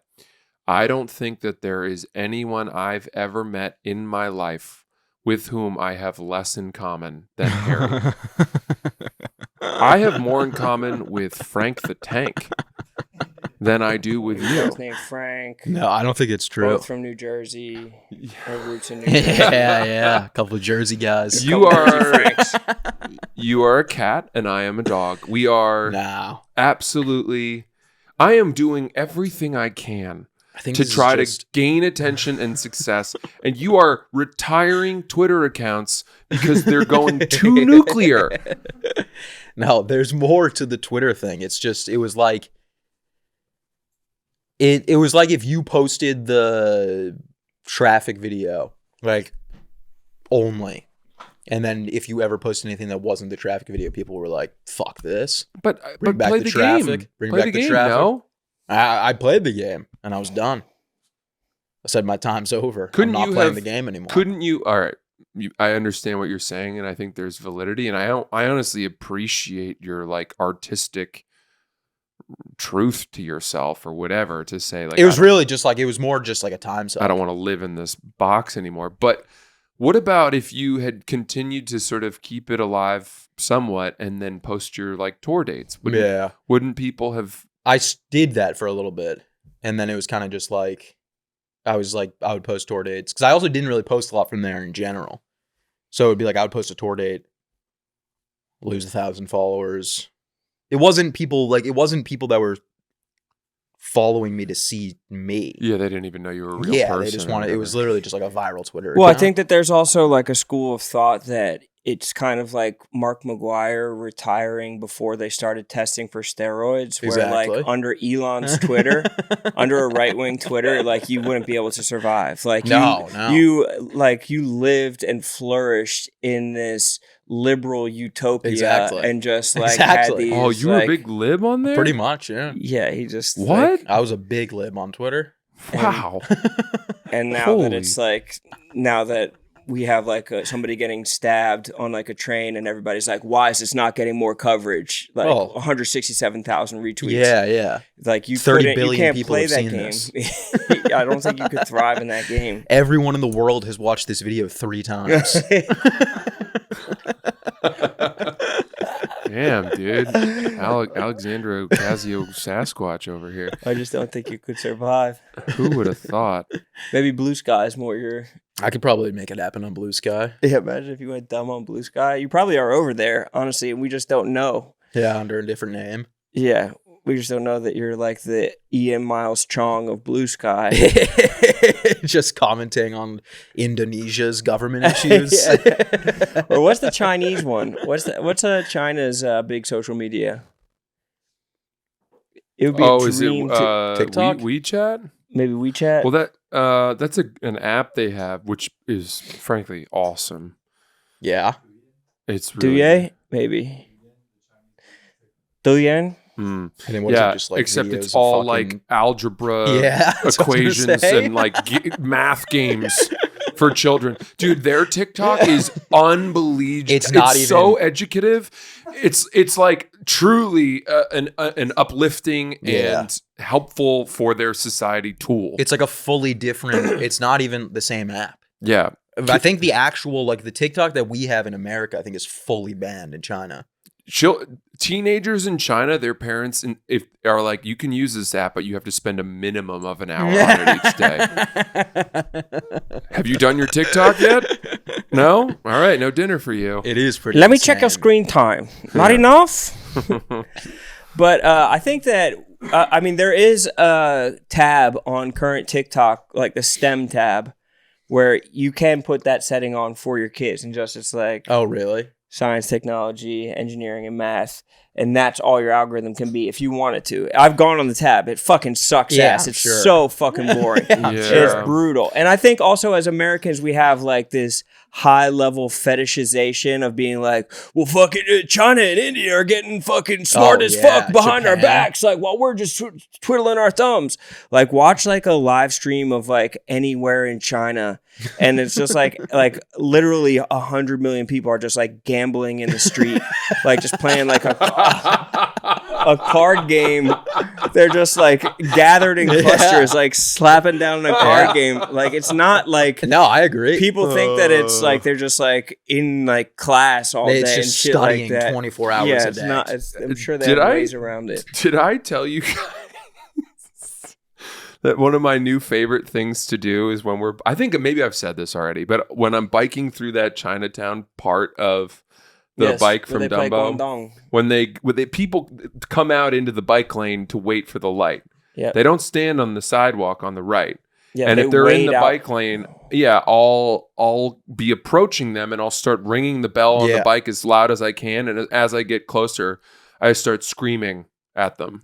I don't think that there is anyone I've ever met in my life with whom I have less in common than Harry. I have more in common with Frank the Tank than I do with you. His name Frank. No, I don't think it's true. Both from New Jersey. Our roots in New Jersey. Yeah. A couple of Jersey guys. You are a cat and I am a dog. We are absolutely. I am doing everything I can to try to gain attention and success, and you are retiring Twitter accounts because they're going too nuclear. No, there's more to the Twitter thing. It's just, it was like if you posted the traffic video, like, only, and then if you ever posted anything that wasn't the traffic video, people were like, "Fuck this!" But back play the the traffic. game. Bring play back the the game. traffic. No, I played the game and I was done. I said my time's over. I'm not playing the game anymore. Couldn't you? All right, I understand what you're saying, and I think there's validity, and I honestly appreciate your like artistic truth to yourself or whatever to say. Like, it was really just like, it was more just like a time suck. I don't want to live in this box anymore. But what about if you had continued to sort of keep it alive somewhat and then post your like tour dates? Wouldn't people have? I did that for a little bit, and then it was kind of just like, I would post tour dates, because I also didn't really post a lot from there in general. So it would be like, I would post a tour date, lose 1,000 followers. It wasn't people that were following me to see me. Yeah, they didn't even know you were a real person. They just wanted. It was literally just like a viral Twitter Well, account. I think that there's also like a school of thought that it's kind of like Mark McGuire retiring before they started testing for steroids, where like under Elon's Twitter, under a right-wing Twitter, like you wouldn't be able to survive. Like you lived and flourished in this liberal utopia and just like had these. Oh, you were a big lib on there? Pretty much, yeah. Yeah, he just what? I was a big lib on Twitter. Wow. And now that it's like, now that we have like somebody getting stabbed on like a train, and everybody's like, why is this not getting more coverage? Like 167,000 retweets. Yeah. Like you 30 billion you can't people play have that seen game. this. I don't think you could thrive in that game. Everyone in the world has watched this video 3 times. Damn, dude. Alexandra Ocasio Sasquatch over here. I just don't think you could survive. Who would have thought? Maybe Blue Sky is more your... I could probably make it happen on Blue Sky. Yeah, imagine if you went dumb on Blue Sky. You probably are over there, honestly, and we just don't know. Yeah, under a different name. Yeah, we just don't know that you're like the E.M. Miles Chong of Blue Sky. Just commenting on Indonesia's government issues. Or what's the Chinese one? What's China's big social media? It would be a dream TikTok? WeChat? Maybe WeChat. Well, that's an app they have, which is frankly awesome. Yeah, it's really Douye? Maybe. Douyin? Mm. And then what's it, just like except videos it's of all fucking... like algebra that's what I was equations gonna say. and like math games for children. Dude, their TikTok is unbelievable. It's not even so educative. It's like truly an uplifting and helpful for their society tool. It's like a fully different. It's not even the same app. Yeah, I think the actual like the TikTok that we have in America, I think is fully banned in China. Teenagers in China, their parents are like, you can use this app, but you have to spend a minimum of an hour on it each day. Have you done your TikTok yet? No? All right, no dinner for you. It is pretty. Let me check your screen time. Not enough? But I think that, I mean, there is a tab on current TikTok, like the STEM tab, where you can put that setting on for your kids, and just it's like, oh, really? science, technology, engineering, and math. and that's all your algorithm can be if you want it to. I've gone on the tab. It fucking sucks ass. It's so fucking boring. It's brutal. And I think also as Americans, we have like this high level fetishization of being like, well, fucking China and India are getting fucking smart as fuck behind our backs, like while we're just twiddling our thumbs. Like watch like a live stream of like anywhere in China, and it's just like literally 100 million people are just like gambling in the street, like just playing like a card game. They're just like gathered in clusters, like slapping down a card game. Like it's not like, no, I agree. People think that it's like they're just like in like class all day just and shit studying like that. 24 hours a day. It's not. I'm sure they have ways around it. Did I tell you guys that one of my new favorite things to do is when I think maybe I've said this already, but when I'm biking through that Chinatown part of the bike from Dumbo, when people come out into the bike lane to wait for the light. Yeah. They don't stand on the sidewalk on the right. Yeah, and if they're in the bike lane, I'll be approaching them and I'll start ringing the bell on the bike as loud as I can. And as I get closer, I start screaming at them.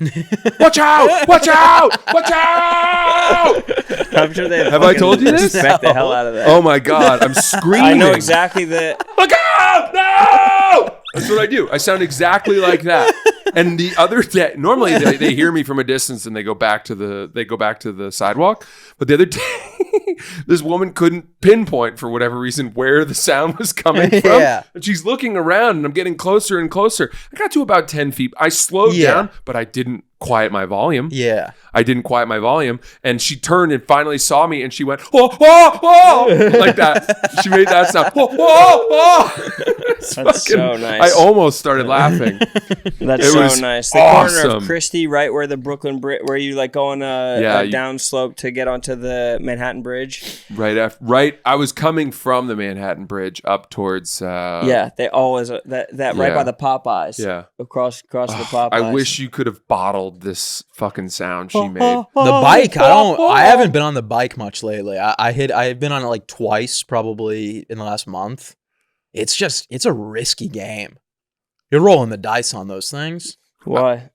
Watch out! Watch out! Watch out! I'm sure they have I told you this? Respect the hell out of that. Oh my God, I'm screaming. I know exactly that. Look out! No! That's what I do. I sound exactly like that. And the other day, normally they hear me from a distance and they go back to the sidewalk. But the other day, this woman couldn't pinpoint for whatever reason where the sound was coming from. Yeah. And she's looking around and I'm getting closer and closer. I got to about 10 feet. I slowed down, but I didn't quiet my volume. Yeah. I didn't quiet my volume. And she turned and finally saw me and she went, oh, oh, oh, like that. She made that sound. Oh, oh, oh. That's so nice. I almost started laughing. That's so nice. The corner of Christie, right where the Brooklyn Bridge, where you like go on a down slope to get onto the Manhattan Bridge. Right. I was coming from the Manhattan Bridge up towards. They always that right by the Popeyes. Yeah. Across the Popeyes. I wish you could have bottled this fucking sound she made. The bike, I haven't been on the bike much lately. I've been on it like twice probably in the last month. It's a risky game. You're rolling the dice on those things. Why?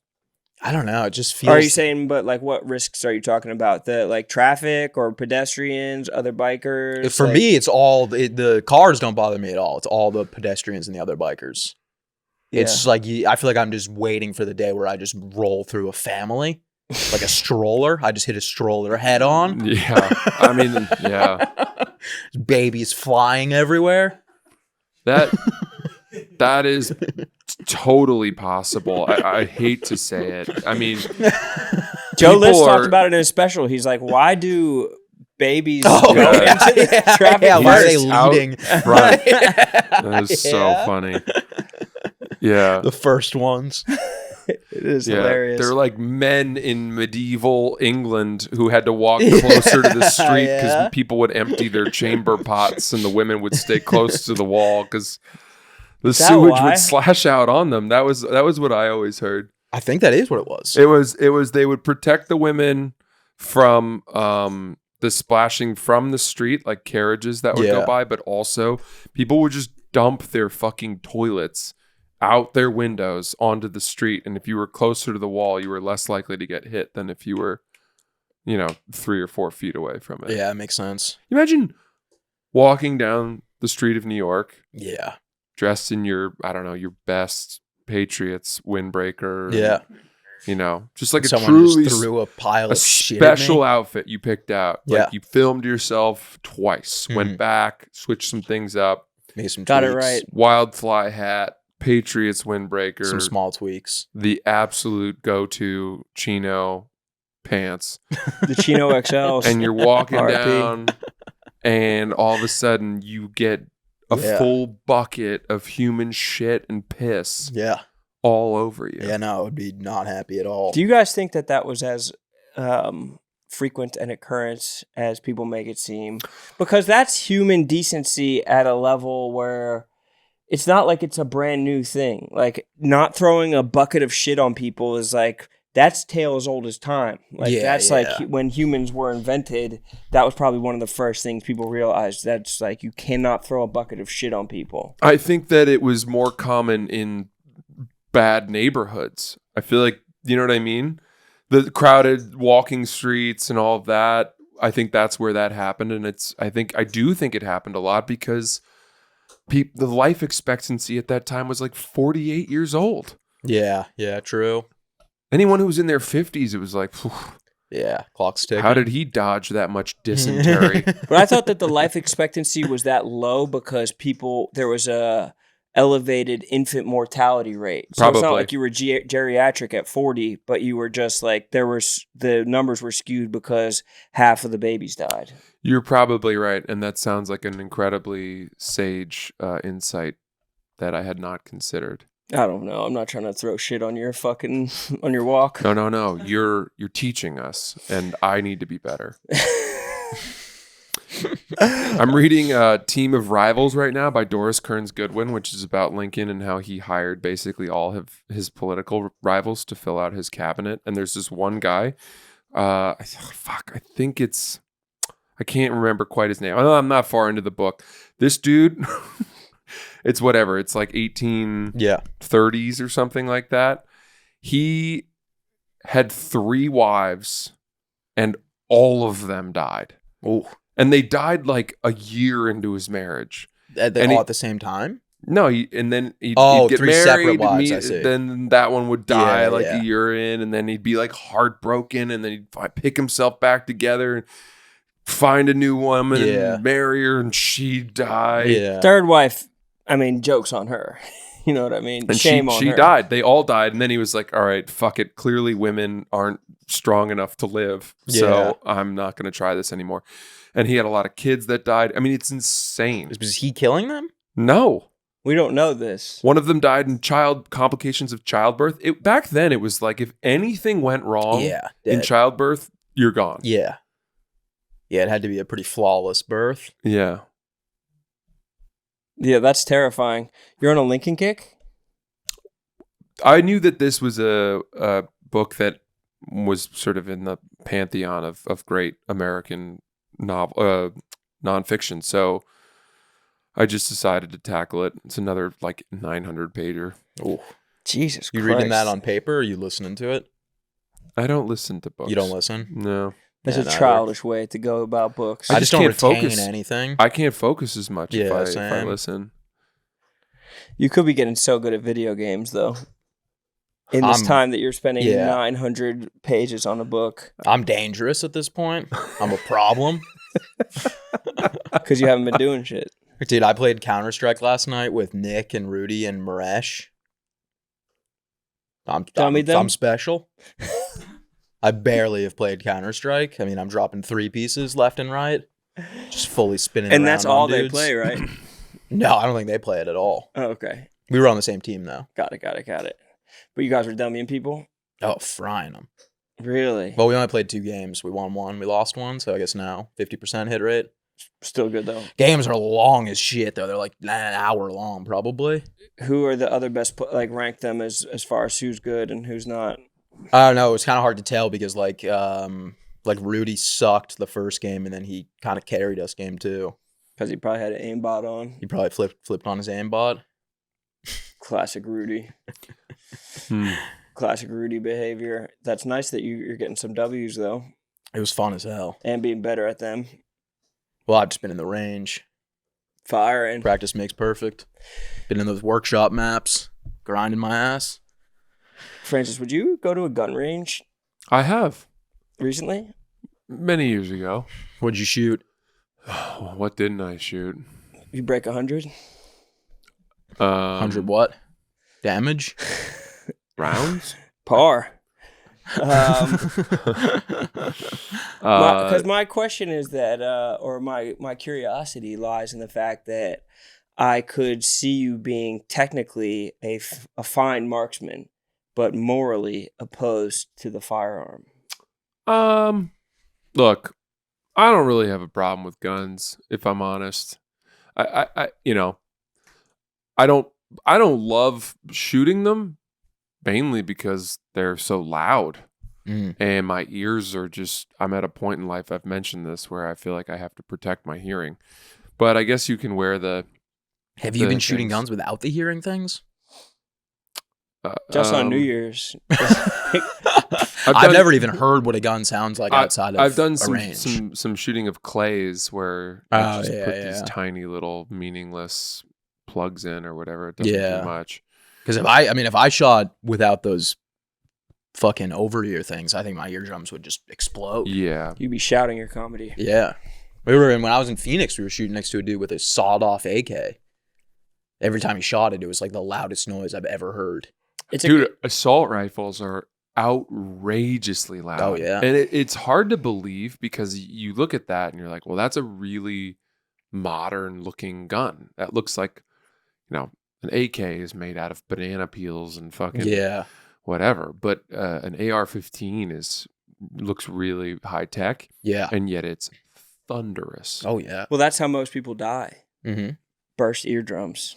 I don't know. It just feels. Are you saying, but like what risks are you talking about? The like traffic or pedestrians, other bikers? For me, it's all the cars don't bother me at all. It's all the pedestrians and the other bikers. It's like I feel like I'm just waiting for the day where I just roll through a family, like a stroller. I just hit a stroller head on. Yeah, I mean, yeah. Babies flying everywhere. That is totally possible. I hate to say it. I mean, Joe List talked about it in his special. He's like, why do babies go into the traffic? Yeah, why are they leading? Right. That is so funny. Yeah. The first ones. It is hilarious. They're like men in medieval England who had to walk closer to the street because people would empty their chamber pots and the women would stay close to the wall because the sewage would slash out on them. That was what I always heard. I think that is what it was. It was they would protect the women from the splashing from the street, like carriages that would go by, but also people would just dump their fucking toilets out their windows onto the street, and if you were closer to the wall, you were less likely to get hit than if you were, 3 or 4 feet away from it. Yeah, it makes sense. Imagine walking down the street of New York, dressed in your best Patriots windbreaker. Yeah. Just like someone truly just threw a pile of shit special outfit you picked out. Like you filmed yourself twice, went back, switched some things up, made some got tweaks. it right. Wild fly hat, Patriots windbreaker, some small tweaks, the absolute go-to chino pants, the chino XLs, and you're walking down, and all of a sudden you get a full bucket of human shit and piss, all over you. Yeah, no, I would be not happy at all. Do you guys think that was as frequent an occurrence as people make it seem? Because that's human decency at a level where it's not like it's a brand new thing. Like not throwing a bucket of shit on people is like, that's tale as old as time. Like like when humans were invented, that was probably one of the first things people realized. That's like, you cannot throw a bucket of shit on people. I think that it was more common in bad neighborhoods. I feel like, you know what I mean? The crowded walking streets and all of that. I think that's where that happened. And I do think it happened a lot because the life expectancy at that time was like 48 years old. Yeah, true. Anyone who was in their 50s, it was like, phew, Yeah, clock's ticking. how did he dodge that much dysentery? But I thought that the life expectancy was that low because there was a elevated infant mortality rate. So it's not Probably. like you were geriatric at 40, but you were just like, the numbers were skewed because half of the babies died. You're probably right. And that sounds like an incredibly sage insight that I had not considered. I don't know. I'm not trying to throw shit on your walk. No. You're teaching us, and I need to be better. I'm reading Team of Rivals right now by Doris Kearns Goodwin, which is about Lincoln and how he hired basically all of his political rivals to fill out his cabinet. And there's this one guy, I can't remember quite his name. I'm not far into the book. This dude, it's whatever. It's like 1830s or something like that. He had 3 wives, and all of them died. Oh, And they died like a year into his marriage. at the same time? No, and then he'd get 3 married. separate wives, I see. Then that one would die Yeah. a year in, and then he'd be like heartbroken, and then he'd pick himself back together and find a new woman and marry her, and she'd die. Yeah. Third wife, I mean, joke's on her. You know what I mean? And Shame on she her. died. They all died. And then he was like, all right, fuck it. Clearly women aren't strong enough to live. So I'm not going to try this anymore. And he had a lot of kids that died. I mean, it's insane. Was he killing them? No. We don't know this. One of them died in complications of childbirth. Back then, it was like if anything went wrong in dead. childbirth, you're gone. Yeah. Yeah, it had to be a pretty flawless birth. Yeah. Yeah, that's terrifying. You're on a Lincoln kick? I knew that this was a book that was sort of in the pantheon of great American nonfiction. So I just decided to tackle it. It's another like 900 pager. Oh, Jesus you Christ. reading that on paper or are you listening to it? I don't listen to books. You don't listen? No. That's Yeah, a neither. childish way to go about books. I just just don't can't retain focus. anything. I can't focus as much if I same. listen. You could be getting so good at video games, though. In this time that you're spending 900 pages on a book. I'm dangerous at this point. I'm a problem. Because you haven't been doing shit. Dude, I played Counter-Strike last night with Nick and Rudy and Maresh. I'm special. I barely have played Counter-Strike. I mean, I'm dropping 3 pieces left and right. Just fully spinning And around that's on all dudes. they play, right? No, I don't think they play it at all. Oh, okay. We were on the same team, though. Got it. But you guys were dummying people? Oh, frying them. Really? Well, we only played 2 games. We won 1. We lost 1. So I guess now 50% hit rate. Still good, though. Games are long as shit, though. They're like an hour long, probably. Who are the other best, rank them as far as who's good and who's not? I don't know. It was kind of hard to tell because like Rudy sucked the first game and then he kind of carried us game 2. Because he probably had an aimbot on. He probably flipped on his aimbot. Classic Rudy. Classic Rudy behavior. That's nice that you're getting some W's, though. It was fun as hell. And being better at them. Well, I've just been in the range. Firing. Practice makes perfect. Been in those workshop maps, grinding my ass. Francis, would you go to a gun range I have. recently? Many years ago. What'd you shoot? What didn't I shoot? You break 100? 100 what? Damage? Rounds? Par. Because my question is that, or my curiosity lies in the fact that I could see you being technically a fine marksman, but morally opposed to the firearm. Look, I don't really have a problem with guns, if I'm honest. I don't love shooting them, mainly because they're so loud. And my ears are just, I'm at a point in life, I've mentioned this, where I feel like I have to protect my hearing. But I guess you can wear the... Have you been shooting guns without the hearing things? Just on New Year's. I've never even heard what a gun sounds like outside of I've done a range. some shooting of clays where I just put these tiny little meaningless plugs in or whatever. It doesn't do much. Because if I shot without those fucking over-ear things, I think my eardrums would just explode. Yeah. You'd be shouting your comedy. Yeah. When I was in Phoenix, we were shooting next to a dude with a sawed-off AK. Every time he shot it, it was like the loudest noise I've ever heard. Dude, assault rifles are outrageously loud. Oh, yeah. And it's hard to believe because you look at that and you're like, well, that's a really modern-looking gun. That looks like, an AK is made out of banana peels and fucking whatever. But an AR-15 looks really high-tech. Yeah. And yet it's thunderous. Oh, yeah. Well, that's how most people die. Mm-hmm. Burst eardrums.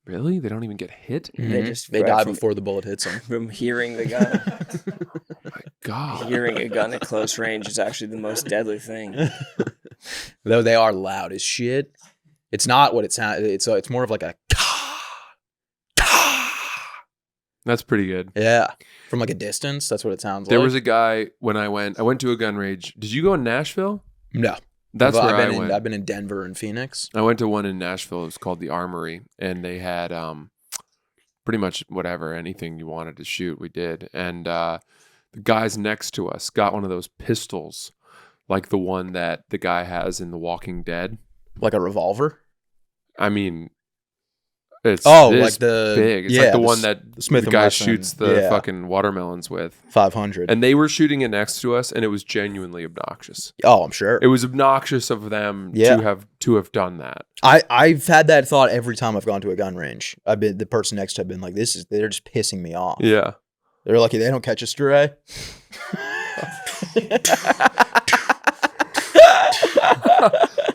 Really? They don't even get hit? Mm-hmm. They die before the bullet hits them. From hearing the gun. Oh my God. Hearing a gun at close range is actually the most deadly thing. Though they are loud as shit. It's not what it sounds. It's more of like a That's pretty good. Yeah. From like a distance, that's what it sounds like. There was a guy when I went to a gun range. Did you go in Nashville? No. That's where I went. I've been in Denver and Phoenix. I went to one in Nashville. It was called the Armory, and they had pretty much anything you wanted to shoot, we did. And the guys next to us got one of those pistols, like the one that the guy has in The Walking Dead. Like a revolver? I mean, it's like the big. It's like the one that Smith the guy Wesson shoots the fucking watermelons with. 500. And they were shooting it next to us, and it was genuinely obnoxious. Oh, I'm sure. It was obnoxious of them to have done that. I've had that thought every time I've gone to a gun range. The person next to I've been like, they're just pissing me off. Yeah. They're lucky they don't catch a stray.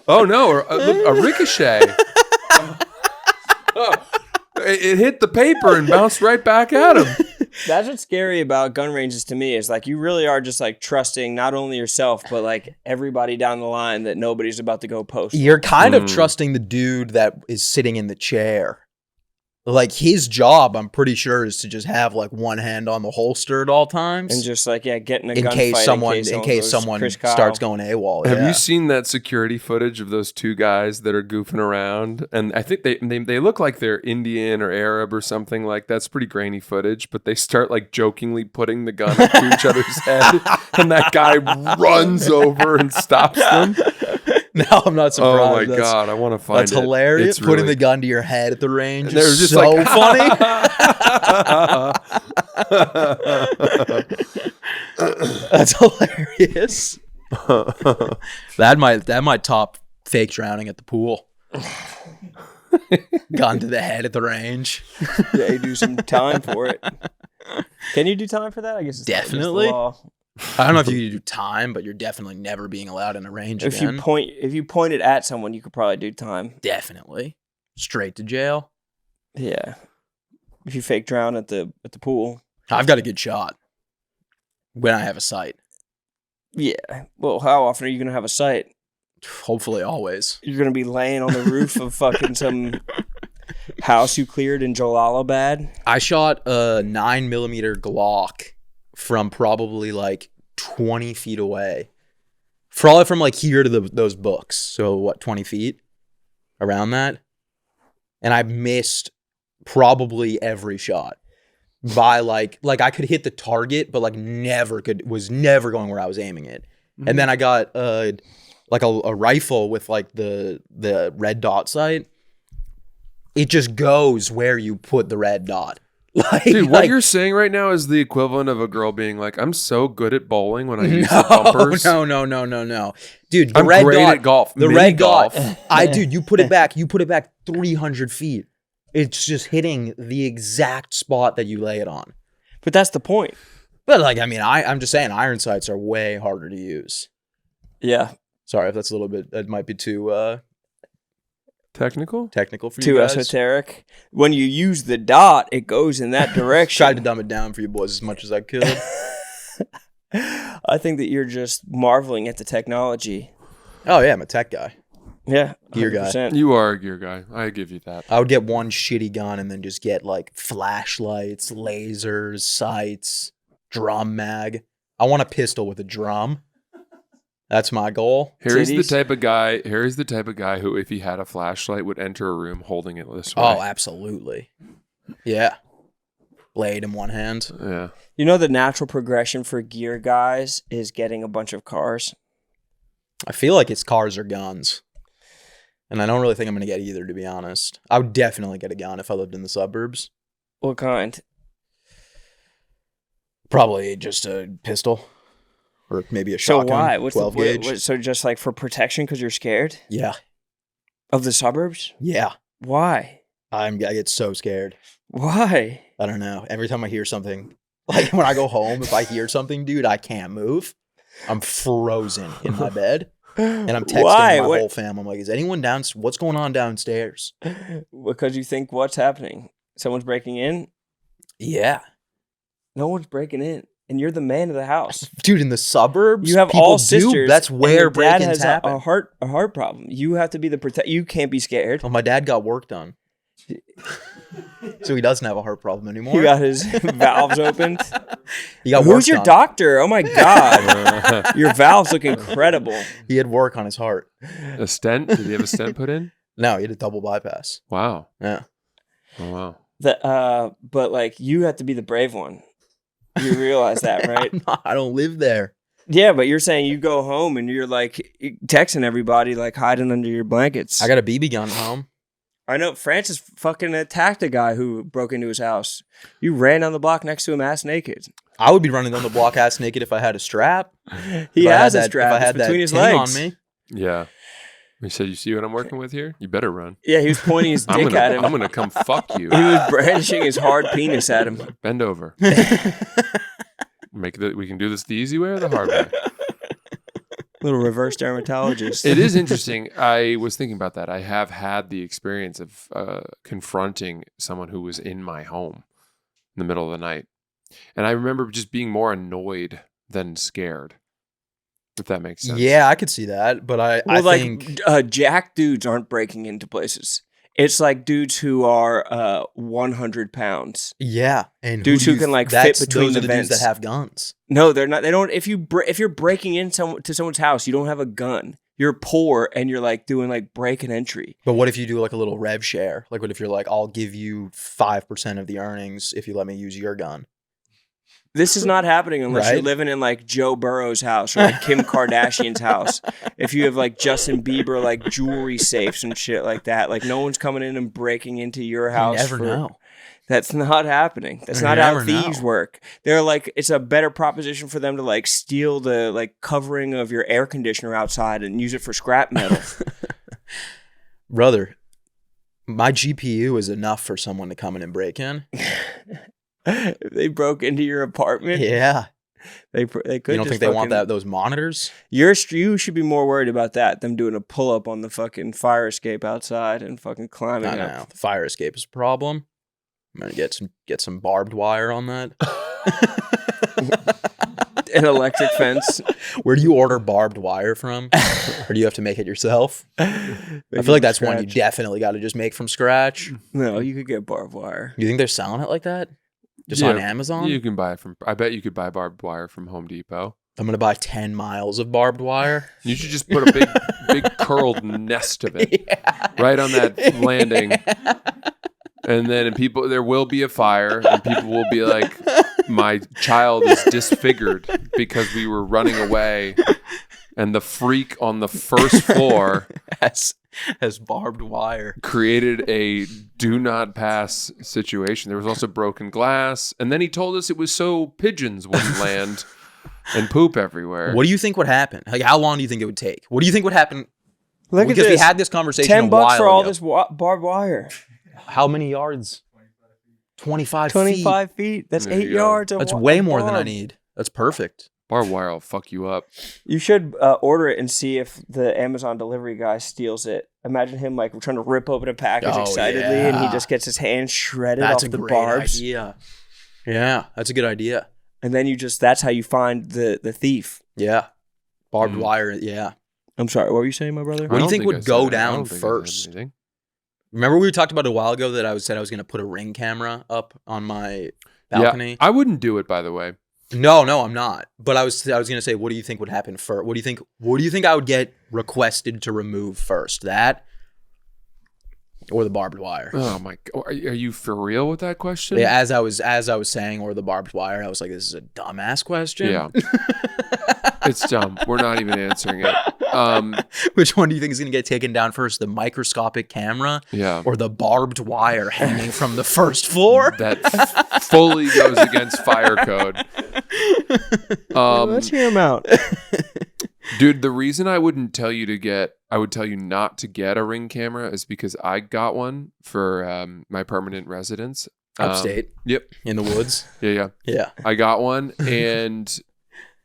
Oh no, a ricochet. It hit the paper and bounced right back at him. That's what's scary about gun ranges to me is like you really are just like trusting not only yourself but like everybody down the line that nobody's about to go post. You're kind of trusting the dude that is sitting in the chair. Like his job, I'm pretty sure, is to just have like one hand on the holster at all times, and just like getting a in gunfight case someone starts going AWOL. Have you seen that security footage of those two guys that are goofing around? And I think they look like they're Indian or Arab or something. Like that's pretty grainy footage. But they start like jokingly putting the gun up to each other's head, and that guy runs over and stops them. No, I'm not surprised. Oh my God, I want to find it. That's hilarious. It's Putting really... the gun to your head at the range is just so like, funny. That's hilarious. That might top fake drowning at the pool. Gun to the head at the range. Yeah, you do some time for it. Can you do time for that? I guess it's definitely. The law. I don't know if you can do time, but you're definitely never being allowed in a range again. If you point it at someone, you could probably do time. Definitely. Straight to jail. Yeah. If you fake drown at the pool. I've got a good shot when I have a sight. Yeah. Well, how often are you going to have a sight? Hopefully always. You're going to be laying on the roof of fucking some house you cleared in Jalalabad? I shot a 9mm Glock from probably like 20 feet away. Probably from like here to those books. So what, 20 feet? Around that? And I missed probably every shot. By like I could hit the target, but like was never going where I was aiming it. Mm-hmm. And then I got like a rifle with like the red dot sight. It just goes where you put the red dot. Dude, what you're saying right now is the equivalent of a girl being like, "I'm so good at bowling when I use the bumpers." No. Dude, the I'm red great dot at golf. The Mini red golf. dot. You put it back 300 feet. It's just hitting the exact spot that you lay it on. But that's the point. But like, I mean, I'm just saying iron sights are way harder to use. Yeah. Sorry if that's a little bit, that might be too technical for you guys. Too esoteric. When you use the dot, it goes in that direction. Tried to dumb it down for you boys as much as I could. I think that you're just marveling at the technology. Oh yeah, I'm a tech guy. Yeah, Gear guy. 100%. You are a gear guy. I give you that. I would get one shitty gun and then just get like flashlights, lasers, sights, drum mag. I want a pistol with a drum. That's my goal. Here's the Titties? type of guy. Here's the type of guy who, if he had a flashlight, would enter a room holding it this way. Oh, absolutely. Yeah. Blade in one hand. Yeah. You know, the natural progression for gear guys is getting a bunch of cars. I feel like it's cars or guns. And I don't really think I'm going to get either, to be honest. I would definitely get a gun if I lived in the suburbs. What kind? Probably just a pistol. Or maybe a So shotgun. why? What's 12 gauge. so just like for protection because you're scared Yeah. of the suburbs? Yeah. Why? I get so scared. Why? I don't know. Every time I hear something, like when I go home, if I hear something, dude, I can't move. I'm frozen in my bed. And I'm texting Why? my What- whole fam. I'm like, is anyone down? What's going on downstairs? Because you think what's happening? Someone's breaking in? Yeah. No one's breaking in. And you're the man of the house. Dude, in the suburbs, You have people all do. sisters. That's and where your dad break-ins has happen. a heart problem. You have to be the You can't be scared. Oh, my dad got work done. So he doesn't have a heart problem anymore. He got his valves opened. He got work Who's your done. doctor? Oh my god, your valves look incredible. He had work on his heart. A stent? Did he have a stent put in? No, he had a double bypass. Wow. Yeah. Oh, wow. But like you have to be the brave one. You realize that, right? I don't live there. Yeah, but you're saying you go home and you're like texting everybody, like hiding under your blankets. I got a BB gun at home. I know Francis fucking attacked a guy who broke into his house. You ran down the block next to him ass naked. I would be running down the block ass naked if I had a strap. He If I has had a that- strap. If I It's had that between his thing legs. on me. Yeah. He said, "You see what I'm working with here? You better run. Yeah, he was pointing his dick at him. I'm gonna come fuck you. He was brandishing his hard penis at him. Bend over. We can do this the easy way or the hard way. Little reverse dermatologist. It is interesting. I was thinking about that. I have had the experience of confronting someone who was in my home in the middle of the night. And I remember just being more annoyed than scared, if that makes sense. Yeah, I could see that. But I like think jack dudes aren't breaking into places. It's like dudes who are 100 pounds. yeah, and Dudes who can, like, fit between those the are the dudes vents. that have guns. No, they're not. They don't. If you're breaking in to someone's house, you don't have a gun. You're poor and you're like doing like break and entry. But what if you do like a little rev share? Like, what if you're like, I'll give you 5% of the earnings if you let me use your gun? This is not happening unless you're Right? living in like Joe Burrow's house or like Kim Kardashian's house. If you have like Justin Bieber like jewelry safes and shit like that, like no one's coming in and breaking into your house. You never know. That's not happening. That's You not how never thieves know. work. They're like, it's a better proposition for them to like steal the like covering of your air conditioner outside and use it for scrap metal. Brother, my GPU is enough for someone to come in and break in. If they broke into your apartment. Yeah. They could. You don't just think they want fucking- those monitors? You should be more worried about that. Them doing a pull up on the fucking fire escape outside and fucking climbing I up. know. The fire escape is a problem. I'm gonna get some barbed wire on that. An electric fence. Where do you order barbed wire from? Or do you have to make it yourself? I feel like that's one you definitely got to just make from scratch. No, you could get barbed wire. You think they're selling it like that? Just Yeah, on Amazon? You can buy it from. I bet you could buy barbed wire from Home Depot. I'm gonna buy 10 miles of barbed wire. You should just put a big curled nest of it right on that landing. And then there will be a fire, and people will be like, my child is disfigured because we were running away. And the freak on the first floor has barbed wire. created a do not pass situation. There was also broken glass. And then he told us it was so pigeons wouldn't land and poop everywhere. What do you think would happen? Like, how long do you think it would take? What do you think would happen? Look because at this. we had this conversation a $10 while for all ago. this barbed wire. How many yards? 25 feet. 25 feet. That's There 8 you go. yards. Of That's wa- way of more than I barb. need. That's perfect. Barbed wire will fuck you up. You should order it and see if the Amazon delivery guy steals it. Imagine him like trying to rip open a package Oh, excitedly, and he yeah. just gets his hand shredded That's off a the great barbs. idea. Yeah, that's a good idea. And then that's how you find the thief. Yeah. Barbed Mm. wire, yeah. I'm sorry. What were you saying, my brother? What do you think would go I down don't think I said first? anything. Remember we talked about a while ago that I said I was going to put a Ring camera up on my balcony? Yeah, I wouldn't do it, by the way. No, I'm not. But I was going to say, what do you think would happen first? What do you think I would get requested to remove first? That or the barbed wire? Oh my god, are you for real with that question? Yeah, as I was saying, or the barbed wire, I was like, this is a dumbass question. Yeah. It's dumb. We're not even answering it. Which one do you think is going to get taken down first? The microscopic camera, Yeah. or the barbed wire hanging from the first floor? That fully goes against fire code. Let's hear him out. Dude, the reason I would tell you not to get a Ring camera is because I got one for my permanent residence. Upstate. Yep. In the woods. Yeah. Yeah. I got one, and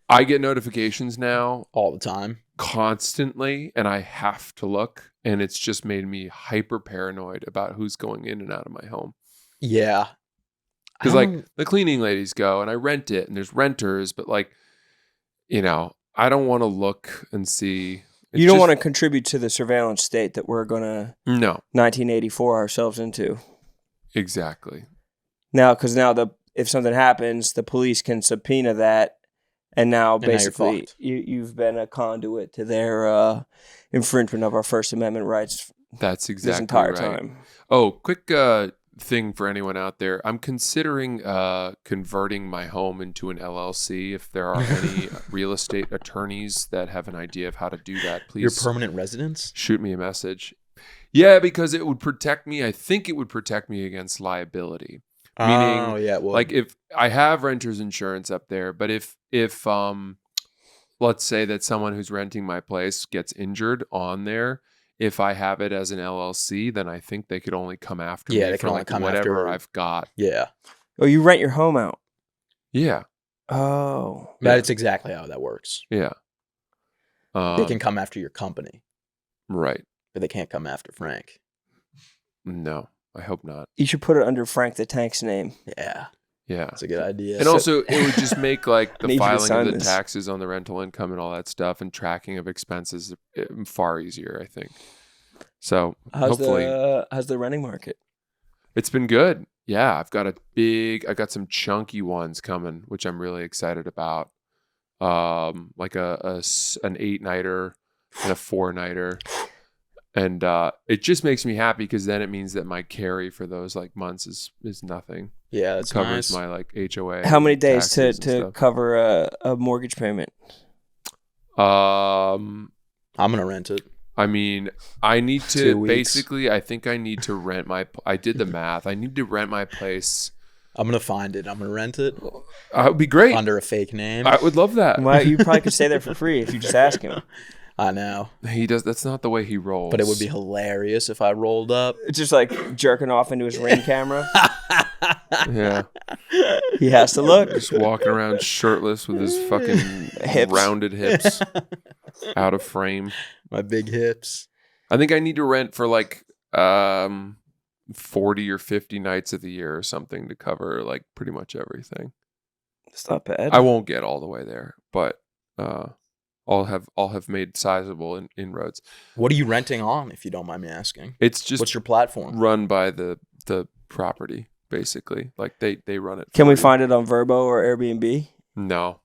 I get notifications now All the time. constantly, and I have to look, and it's just made me hyper paranoid about who's going in and out of my home. Yeah. Because like the cleaning ladies go, and I rent it, and there's renters, but like, I don't want to look and see. You don't want to contribute to the surveillance state that we're going to No, 1984 ourselves into. exactly. Now, because if something happens, the police can subpoena that, and now now you're basically fucked. you've been a conduit to their infringement of our First Amendment rights That's exactly this entire right. time. Oh, quick thing for anyone out there. I'm considering converting my home into an LLC. If there are any real estate attorneys that have an idea of how to do that, please Your permanent residence? shoot me a message. Yeah, because it would protect me. I think it would protect me against liability. Meaning, yeah, well, like if I have renter's insurance up there, but if let's say that someone who's renting my place gets injured on there, if I have it as an LLC, then I think they could only come after me they for can only like come whatever after- I've got. yeah. Oh, you rent your home out. Yeah, Oh. That's exactly how that works. yeah. They can come after your company, Right. but they can't come after Frank. No, I hope not. You should put it under Frank the Tank's name. Yeah, Yeah. that's a good idea. And also, it would just make like the Need you to filing sign of the this. taxes on the rental income and all that stuff and tracking of expenses far easier, I think. So How's hopefully the renting market? it's been good. Yeah, I got some chunky ones coming, which I'm really excited about. Like an 8-nighter and a 4-nighter. And it just makes me happy because then it means that my carry for those like months is nothing. yeah, that's Covers nice. my like HOA. How many and days taxes and to stuff. cover a mortgage payment? I'm gonna rent it. I mean, I need 2 to weeks. basically. I think I need to rent my. I did the math. I need to rent my place. I'm gonna find it. I'm gonna rent it It would be great. under a fake name. I would love that. Well, you probably could stay there for free if you just ask him. I know, He does. That's not the way he rolls. but it would be hilarious if I rolled up. It's just like jerking off into his Ring camera. Yeah, He has to look. just walking around shirtless with his fucking Hips. rounded hips out of frame. My big hips. I think I need to rent for like 40 or 50 nights of the year or something to cover like pretty much everything. It's not bad. I won't get all the way there, but I'll have made sizable inroads. What are you renting on, if you don't mind me asking? It's just What's your platform? run by the property, basically. Like they run it. Can we for you. find it on Verbo or Airbnb? No.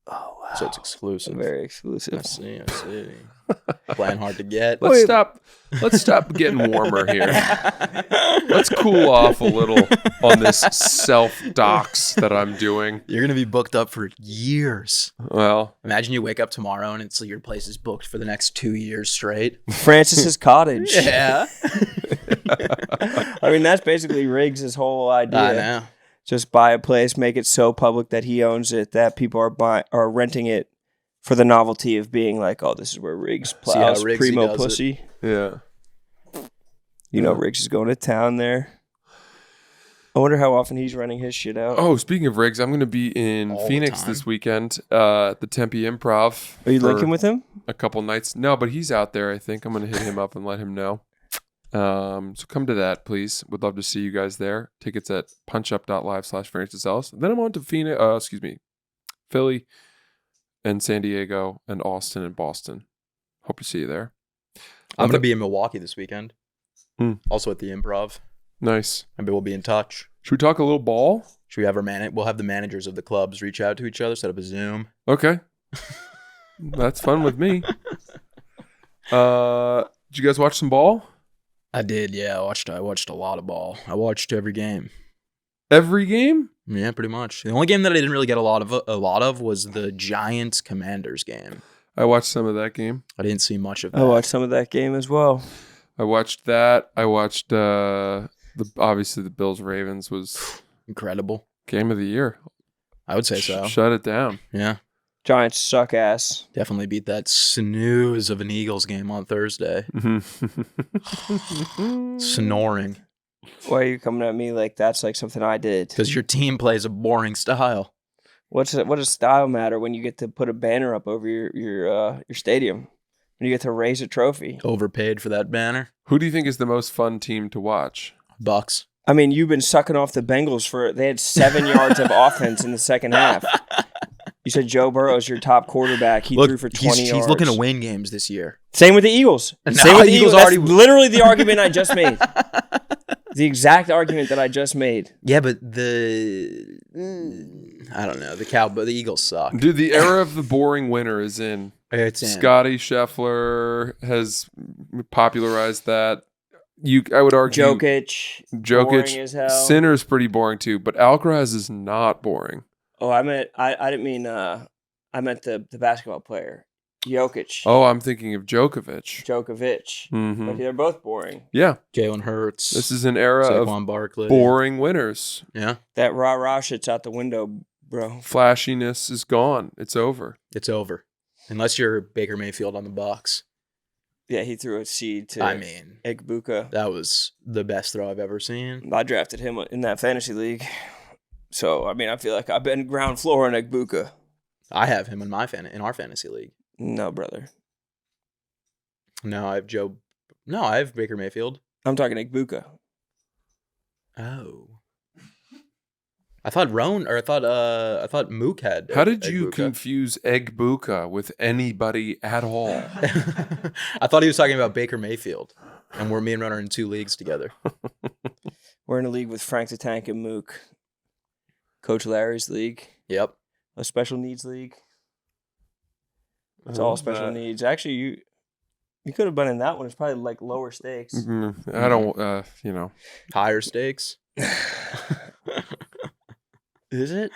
Oh, wow. So it's exclusive. Very exclusive. I see. Playing hard to get. Let's stop getting warmer here. Let's cool off a little on this self-dox that I'm doing. You're gonna be booked up for years. Well, Imagine you wake up tomorrow and it's like your place is booked for the next 2 years straight. Francis's Cottage. Yeah, I mean, that's basically Riggs' whole idea. I know. Just buy a place, make it so public that he owns it, that people are renting it for the novelty of being like, oh, this is where Riggs See how plows Riggsy primo does it. pussy. yeah. You know, Riggs is going to town there. I wonder how often he's running his shit out. Oh, speaking of Riggs, I'm going to be in All the Phoenix time. this weekend at the Tempe Improv. Are you for linking with him? a couple nights? No, but he's out there. I think I'm going to hit him up and let him know. So come to that, please. Would love to see you guys there. Tickets at punchup.live/Francis. Then I'm on to Philly and San Diego and Austin and Boston. Hope to see you there. I'm going to be in Milwaukee this weekend. Hmm. Also at the Improv. Nice. Maybe we'll be in touch. Should we talk a little ball? Should we have we'll have the managers of the clubs reach out to each other, set up a Zoom. Okay. That's fun with me. Did you guys watch some ball? I did, yeah. I watched a lot of ball. I watched every game. Every game? Yeah, pretty much. The only game that I didn't really get a lot of was the Giants Commanders game. I watched some of that game. I didn't see much of that. I watched some of that game as well. I watched that. I watched obviously the Bills Ravens was Incredible. game of the year. I would say so. Shut it down. Yeah. Giants suck ass. Definitely beat that snooze of an Eagles game on Thursday. Snoring. Why are you coming at me like that's like something I did? Because your team plays a boring style. What does style matter when you get to put a banner up over your stadium? When you get to raise a trophy? Overpaid for that banner. Who do you think is the most fun team to watch? Bucks. I mean, you've been sucking off the Bengals they had 7 yards of offense in the second half. You said Joe Burrow's your top quarterback. He threw for 20 yards. He's looking to win games this year. Same with the Eagles. No, Same with the Eagles Eagles. already- That's literally the argument I just made. The exact argument that I just made. Yeah, but I don't know. The Eagles suck. Dude, the era of the boring winner is in. It's in. Scotty Scheffler has popularized that. I would argue Jokic. Boring as hell. Sinner's pretty boring too, but Alcaraz is not boring. Oh, I didn't mean I meant the basketball player. Jokic. Oh, I'm thinking of Djokovic. Mm-hmm. But they're both boring. Yeah. Jalen Hurts. This is an era Saquon of Barkley. boring winners. Yeah. That rah-rah shit's out the window, bro. Flashiness is gone. It's over. It's over. Unless you're Baker Mayfield on the Bucks. Yeah, he threw a seed to Egbuka. That was the best throw I've ever seen. I drafted him in that fantasy league. So, I mean, I feel like I've been ground floor on Egbuka. I have him in our fantasy league. No, brother. No, I have Baker Mayfield. I'm talking Egbuka. Oh. I thought Mook had. How did you Egbuka. confuse Egbuka with anybody at all? I thought he was talking about Baker Mayfield, and me and Ron are in 2 leagues together. We're in a league with Frank the Tank and Mook. Coach Larry's league. Yep. A special needs league. It's all special needs. Actually, you could have been in that one. It's probably like lower stakes. I don't, Higher stakes. Is it?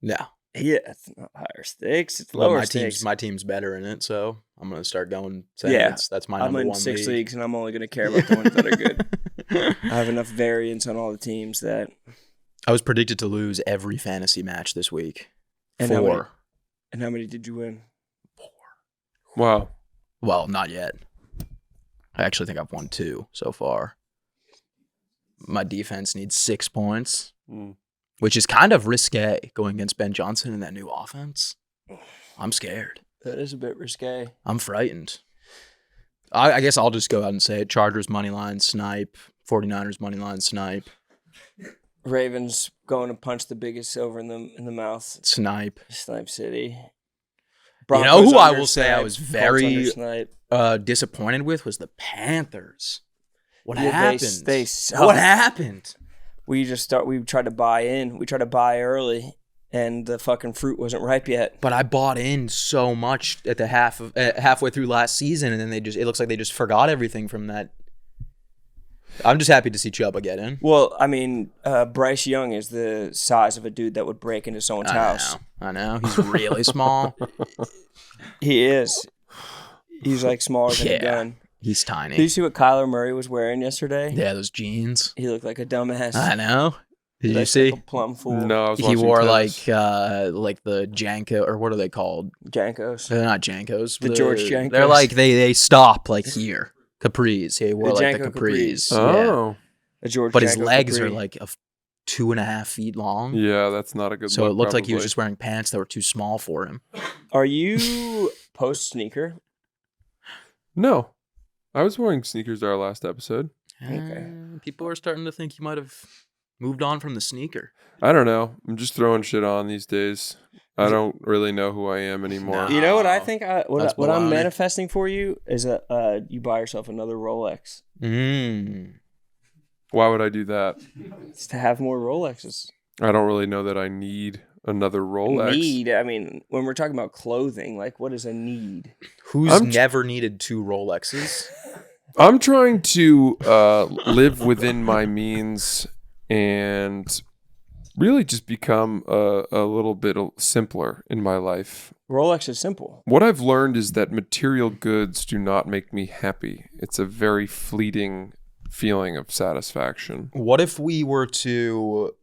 No. Yeah, it's not higher stakes. It's lower stakes. My team's better in it, so I'm gonna start going. That's my I'm number in one 6 league. leagues, and I'm only going to care about the ones that are good. I have enough variance on all the teams that. I was predicted to lose every fantasy match this week. And 4. How many did you win? 4. Wow. Well, not yet. I actually think I've won 2 so far. My defense needs 6 points, which is kind of risque going against Ben Johnson in that new offense. I'm scared. That is a bit risque. I'm frightened. I guess I'll just go out and say it. Chargers moneyline snipe. 49ers moneyline snipe. Ravens going to punch the biggest silver in the mouth. Snipe. Snipe City. You know who I will say I was Colts very under disappointed with was the Panthers. What Yeah, happened? They suck. What happened? We tried to buy in. We tried to buy early, and the fucking fruit wasn't ripe yet. But I bought in so much at the halfway through last season, and then it looks like they just forgot everything from that. I'm just happy to see Chuba get in. Well, I mean, Bryce Young is the size of a dude that would break into someone's house. I know. He's really small. He is. He's like smaller than a gun. He's Did you tiny. see what Kyler Murray was wearing yesterday? Yeah, those jeans. He looked like a dumbass. I know. Did you Like see? a plum fool. No, I was He watching wore tennis. like the Janko, or what are they called? Jankos. They're not Jankos. The George Jankos. They're like they stop like here. Capris. He wore The like the Janko Capris. Capris. Yeah. Oh. A George But his Janko legs Capri. are like 2.5 feet long. Yeah, that's not a good So look, it looked like he was probably. just wearing pants that were too small for him. Are you post sneaker? No. I was wearing sneakers our last episode. Okay. People are starting to think you might have moved on from the sneaker. I don't know. I'm just throwing shit on these days. I don't really know who I am anymore. Nah. You know what I think? That's What I'm baloney. manifesting for you is you buy yourself another Rolex. Why would I do that? It's to have more Rolexes. I don't really know that I need another Rolex. Need? I mean, when we're talking about clothing, like what is a need? Who's never needed 2 Rolexes? I'm trying to live within my means and really just become a little bit simpler in my life. Rolex is simple. What I've learned is that material goods do not make me happy. It's a very fleeting feeling of satisfaction. What if we were to...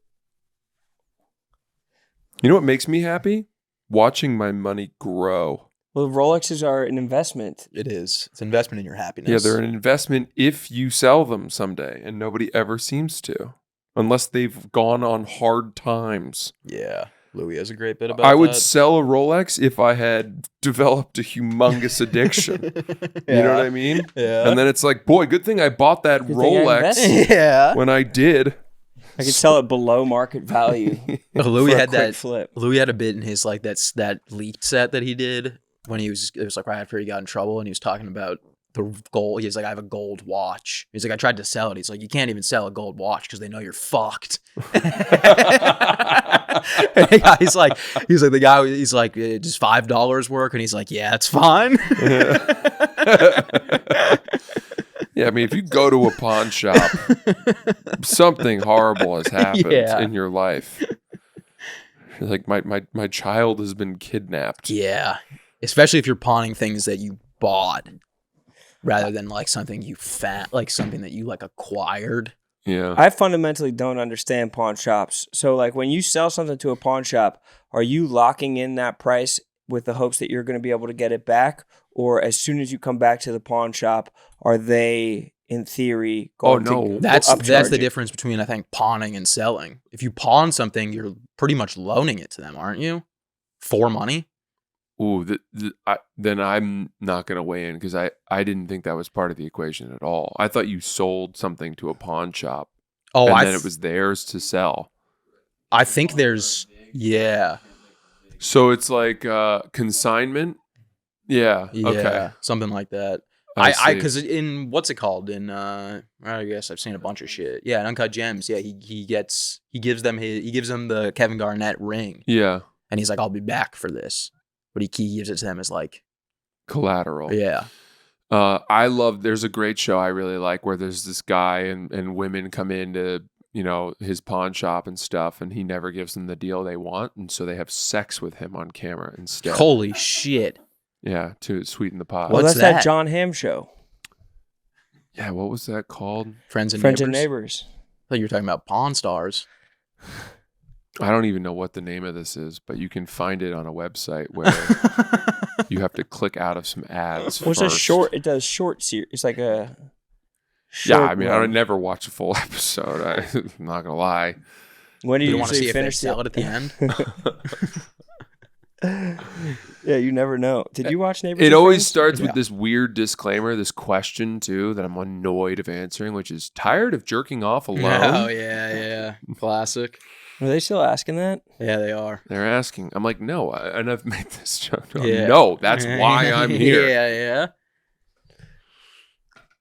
You know what makes me happy? Watching my money grow. Well, Rolexes are an investment. It is. It's an investment in your happiness. Yeah, they're an investment if you sell them someday, and nobody ever seems to. Unless they've gone on hard times. Yeah. Louis has a great bit about I would that. sell a Rolex if I had developed a humongous addiction. You know what I mean? Yeah. And then it's like, boy, good thing I bought that Good thing I Rolex invested. Yeah. when I did. I could sell it below market value. Louis for a had quick that flip. Louis had a bit in his like that leaked set that he did when it was like right after he got in trouble, and he was talking about the gold. He's like, I have a gold watch. He's like, I tried to sell it. He's like, you can't even sell a gold watch because they know you're fucked. He's like, the guy. He's like, does $5 work? And he's like, yeah, it's fine. Yeah, I mean, if you go to a pawn shop, something horrible has happened Yeah. in your life. Like my child has been kidnapped. Yeah, especially if you're pawning things that you bought rather than like something you like something that you like acquired. Yeah. I fundamentally don't understand pawn shops. So, like, when you sell something to a pawn shop, are you locking in that price with the hopes that you're going to be able to get it back? Or as soon as you come back to the pawn shop, are they, in theory, going to That's upcharge the you? difference between, I think, pawning and selling. If you pawn something, you're pretty much loaning it to them, aren't you? For money. Ooh, then I'm not going to weigh in because I didn't think that was part of the equation at all. I thought you sold something to a pawn shop Oh, and then it was theirs to sell. I think there's So it's like consignment? Yeah. Okay. something like that. I Because in what's it called in I guess I've seen a bunch of shit. Yeah, in Uncut Gems. Yeah, he gives them the Kevin Garnett ring, Yeah. and he's like, I'll be back for this, but he gives it to them as like Collateral. yeah. There's a great show I really like where there's this guy and women come into, his pawn shop and stuff, and he never gives them the deal they want. And so they have sex with him on camera instead. Holy shit. Yeah, to sweeten the pot. Well, What's that's that that? John Hamm show. Yeah, what was that called? Friends and Friends neighbors. and Neighbors. I thought you were talking about Pawn Stars. I don't even know what the name of this is, but you can find it on a website where you have to click out of some ads Well, it's first. a short. It does short series. It's like a. Yeah, short I mean, I run. would never watch a full episode. I'm not going to lie. When do You you want to usually see if they finish sell it at the end? Yeah, you never know. Did you watch Neighbors? It and always Friends? starts with Yeah. this weird disclaimer, this question, too, that I'm annoyed of answering, which is tired of jerking off alone? Oh yeah. Classic. Are they still asking that? Yeah, they are. They're asking. I'm like, no, and I've made this joke. Yeah. No, that's why I'm here. Yeah.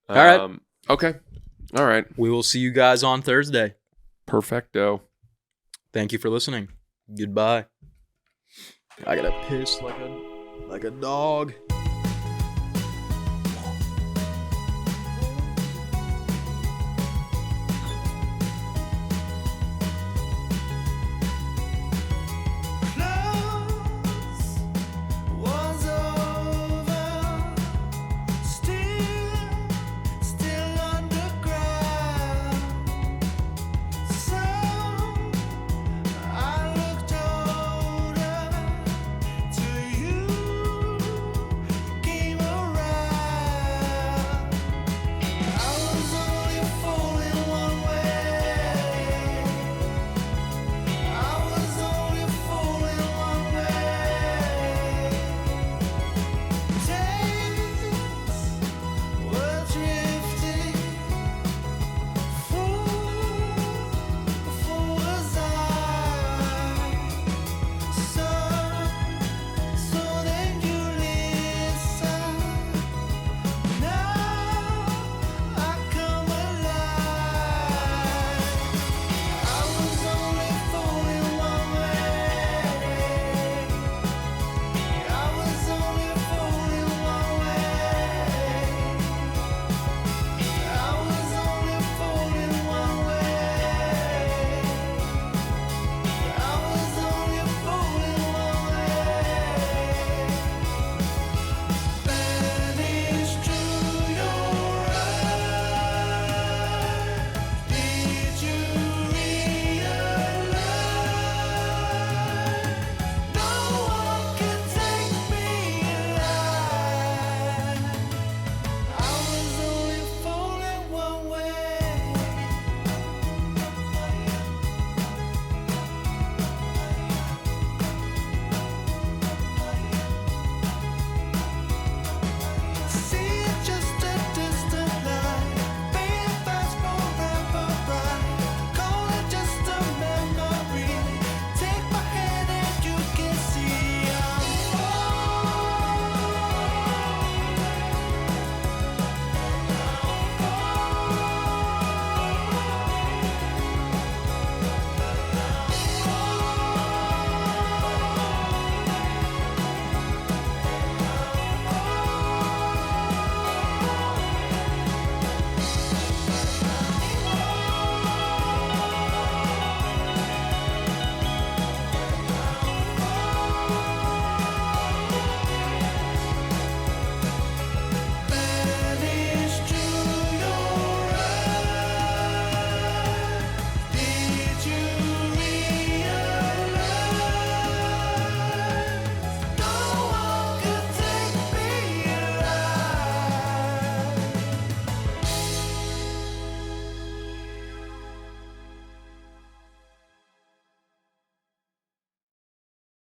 All right. Okay. All right. We will see you guys on Thursday. Perfecto. Thank you for listening. Goodbye. I gotta piss like a dog.